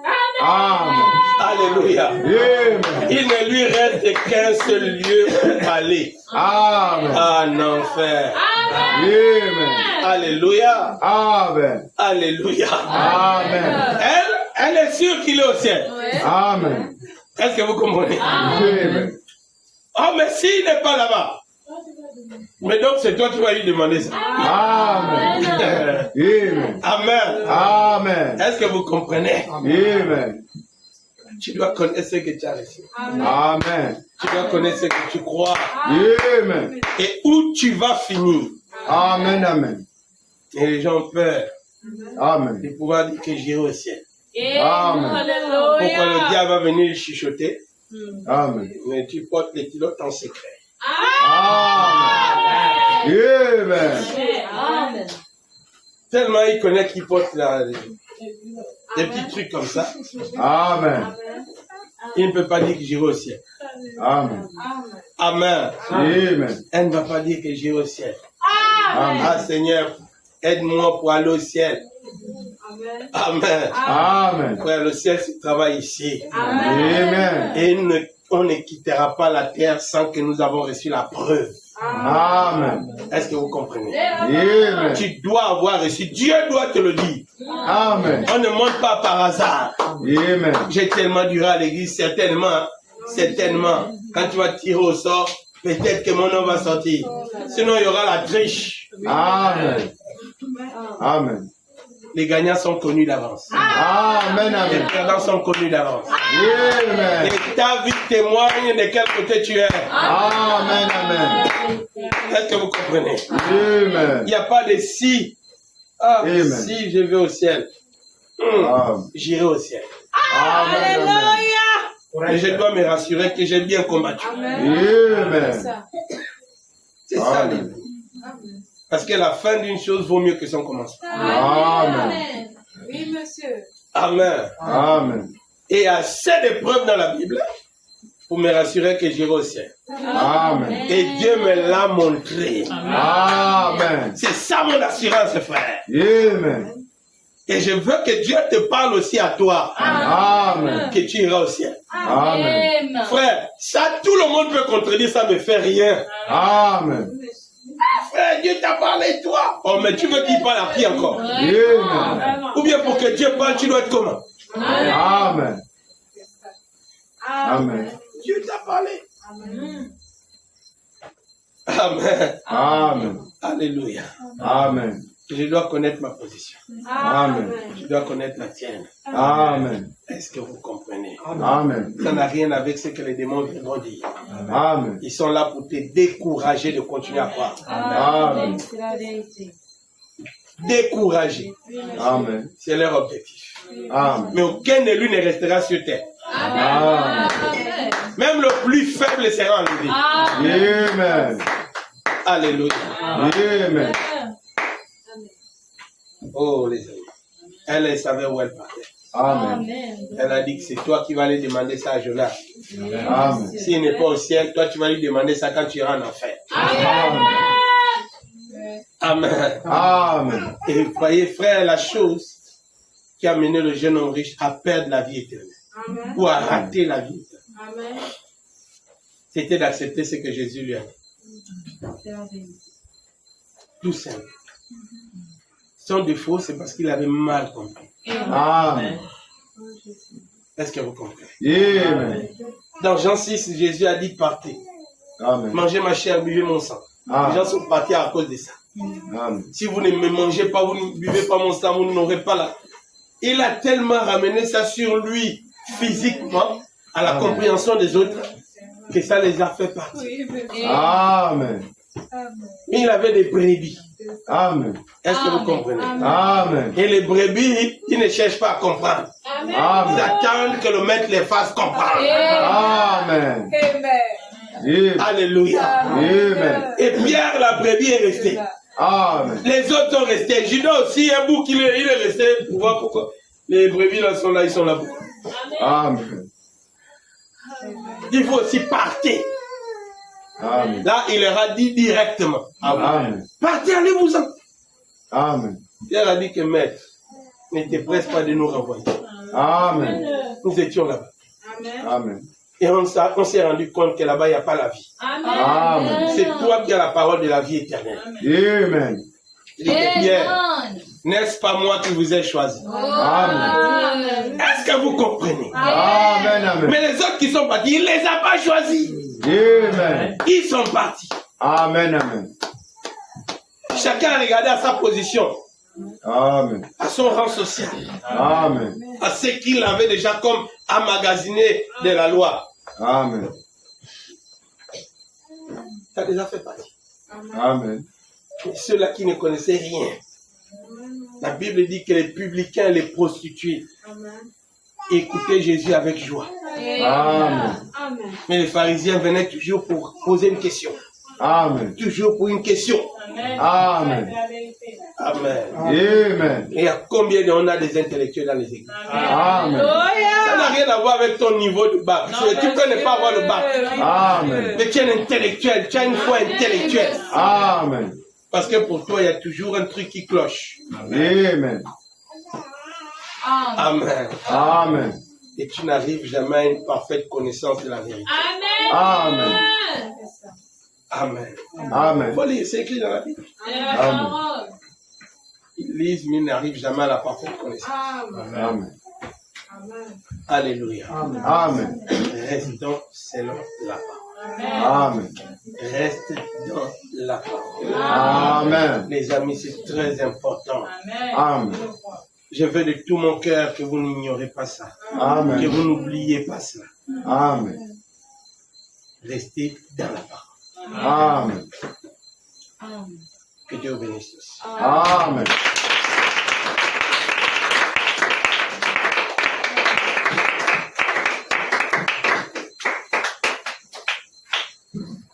C: Amen.
A: Alléluia.
C: Amen.
A: Il ne lui reste qu'un seul lieu pour aller.
C: Amen.
A: En enfer.
C: Amen.
A: Alléluia.
C: Amen.
A: Alléluia.
C: Amen.
A: Elle est sûre qu'il est au ciel.
C: Amen.
A: Est-ce que vous comprenez?
C: Amen.
A: Oh, mais s'il n'est pas là-bas. Mais donc, c'est toi qui vas lui demander ça.
C: Amen. Amen.
A: Amen.
C: Amen.
A: Est-ce que vous comprenez?
C: Amen.
A: Tu dois connaître ce que tu as reçu.
C: Amen.
A: Tu dois connaître ce que tu crois.
C: Amen.
A: Et où tu vas finir.
C: Amen. Amen.
A: Et les gens ont peur
C: Amen.
A: de pouvoir dire que j'irai au ciel.
C: Amen.
A: Pourquoi le diable va venir chuchoter?
C: Amen.
A: Mais tu portes les culottes en secret.
C: Amen. Amen.
A: Tellement il connaît qu'il porte des petits trucs comme ça.
C: Amen.
A: Il ne peut pas dire que j'irai au ciel.
C: Amen.
A: Amen.
C: Amen.
A: Elle ne va pas dire que j'irai au ciel.
C: Amen.
A: Ah Seigneur, aide-moi pour aller au ciel. Amen.
C: Amen.
A: Frère, le ciel se travaille ici.
C: Amen.
A: Et on ne quittera pas la terre sans que nous avons reçu la preuve.
C: Amen.
A: Est-ce que vous comprenez?
C: Amen.
A: Tu dois avoir reçu. Dieu doit te le dire.
C: Amen.
A: On ne monte pas par hasard.
C: Amen.
A: J'ai tellement duré à l'église, certainement. Quand tu vas tirer au sort, peut-être que mon nom va sortir. Sinon, il y aura la triche.
C: Amen. Amen.
A: Les gagnants sont connus d'avance.
C: Amen.
A: Les
C: Amen.
A: perdants sont connus d'avance.
C: Amen.
A: Et ta vie témoigne de quel côté tu es.
C: Amen. Amen.
A: Est-ce que vous comprenez?
C: Amen.
A: Il n'y a pas de si. Ah,
C: Amen.
A: si je vais au ciel, j'irai au ciel.
C: Amen.
A: Et je dois me rassurer que j'ai bien combattu.
C: Amen.
A: C'est ça.
C: Amen.
A: Parce que la fin d'une chose vaut mieux que son commencement.
C: Amen.
E: Oui, monsieur.
A: Amen.
C: Amen.
A: Et il y a assez d'épreuves dans la Bible pour me rassurer que j'irai au ciel.
C: Amen.
A: Et Dieu me l'a montré.
C: Amen.
A: C'est ça mon assurance, frère.
C: Amen.
A: Et je veux que Dieu te parle aussi à toi.
C: Amen.
A: Que tu iras au ciel.
C: Amen.
A: Frère, ça, tout le monde peut contredire, ça ne fait rien.
C: Amen.
A: Frère, Dieu t'a parlé, toi. Oh, mais tu veux qu'il parle à qui encore?
C: Amen.
A: Ou bien pour que Dieu parle, tu dois être comment?
C: Amen. Amen.
A: Dieu t'a parlé. Amen.
C: Amen.
A: Alléluia.
C: Amen.
A: Je dois connaître ma position.
C: Amen.
A: Je dois connaître la tienne.
C: Amen.
A: Est-ce que vous comprenez?
C: Amen.
A: Ça n'a rien avec ce que les démons viendront dire.
C: Amen.
A: Ils sont là pour te décourager de continuer à croire.
C: Amen.
E: C'est la vérité.
A: Décourager.
C: Amen.
A: C'est leur objectif.
C: Amen.
A: Mais aucun de lui ne restera sur terre.
C: Amen.
A: Même le plus faible sera enlevé.
C: Amen.
A: Alléluia.
C: Amen.
A: Oh les amis. Elle savait où elle partait.
C: Amen.
A: Elle a dit que c'est toi qui vas aller demander ça à Jonas.
C: Amen.
A: S'il n'est pas au ciel, toi tu vas lui demander ça quand tu iras en enfer. Amen.
C: Amen.
A: Et voyez frère, la chose qui a mené le jeune homme riche à perdre la vie éternelle. Ou à rater la vie éternelle. C'était d'accepter ce que Jésus lui a dit. Tout simple. Son défaut, c'est parce qu'il avait mal compris.
C: Amen.
A: Est-ce que vous comprenez?
C: Amen.
A: Dans Jean 6, Jésus a dit partez.
C: Amen.
A: Mangez ma chair, buvez mon sang.
C: Ah.
A: Les gens sont partis à cause de ça.
C: Amen.
A: Si vous ne me mangez pas, vous ne buvez pas mon sang, vous n'aurez pas là. Il a tellement ramené ça sur lui, physiquement, à la compréhension des autres, que ça les a fait partir.
C: Amen.
A: Mais il avait des brebis.
C: Amen.
A: Est-ce que vous comprenez?
C: Amen.
A: Et les brebis, ils ne cherchent pas à comprendre. Ils
C: Amen.
A: attendent que le maître les fasse comprendre.
C: Amen. Amen.
A: Alléluia.
C: Amen.
A: Et Pierre, la brebis, est resté.
C: Amen.
A: Les autres sont restés. Judas aussi, un bouc, il est resté pour voir pourquoi. Les brebis là sont là, ils sont là.
C: Amen.
A: Il faut aussi partir.
C: Amen.
A: Là, il leur a dit directement.
C: Amen.
A: Partez, allez-vous-en.
C: Amen.
A: Pierre a dit que maître, n'était presse pas de nous renvoyer.
C: Amen.
A: Nous étions là-bas.
C: Amen.
A: Et on s'est rendu compte que là-bas, il n'y a pas la vie.
C: Amen.
A: C'est toi qui as la parole de la vie éternelle.
C: Amen.
A: Il dit que Pierre, n'est-ce pas moi qui vous ai choisi?
C: Amen.
A: Est-ce que vous comprenez?
C: Amen. Amen.
A: Mais les autres qui sont partis, il ne les a pas choisis.
C: Amen.
A: Ils sont partis.
C: Amen. Amen.
A: Chacun a regardé à sa position,
C: Amen.
A: à son rang social,
C: Amen.
A: à ce qu'il avait déjà comme emmagasiné de la loi.
C: Amen.
A: Ça les a fait partie.
C: Amen.
A: Et ceux-là qui ne connaissaient rien, la Bible dit que les publicains, les prostituées, écoutaient Jésus avec joie.
C: Amen.
A: Mais les pharisiens venaient toujours pour poser une question.
C: Amen.
A: Toujours pour une question.
C: Amen.
A: Amen.
C: Amen.
A: Et il y a combien on a des intellectuels dans les églises?
C: Amen.
A: Ça n'a rien à voir avec ton niveau de bac. Tu peux ne pas avoir le bac.
C: Amen.
A: Mais tu es un intellectuel, tu as une foi intellectuelle.
C: Amen.
A: Parce que pour toi, il y a toujours un truc qui cloche.
C: Amen.
A: Amen.
C: Amen.
A: Et tu n'arrives jamais à une parfaite connaissance de la vérité.
C: Amen.
A: Amen.
C: Amen.
A: Il faut lire, c'est écrit dans la Bible.
C: Amen.
A: Ils lisent, mais ils n'arrivent jamais à la parfaite connaissance.
C: Amen.
A: Alléluia.
C: Amen.
A: Restons selon la parole.
C: Amen.
A: Reste dans la parole.
C: Amen.
A: Les amis, c'est très important.
C: Amen.
A: Je veux de tout mon cœur que vous n'ignorez pas ça. Que
C: Amen.
A: vous n'oubliez pas ça.
C: Amen.
A: Restez dans la parole.
C: Amen.
A: Que Dieu vous bénisse tous.
C: Amen.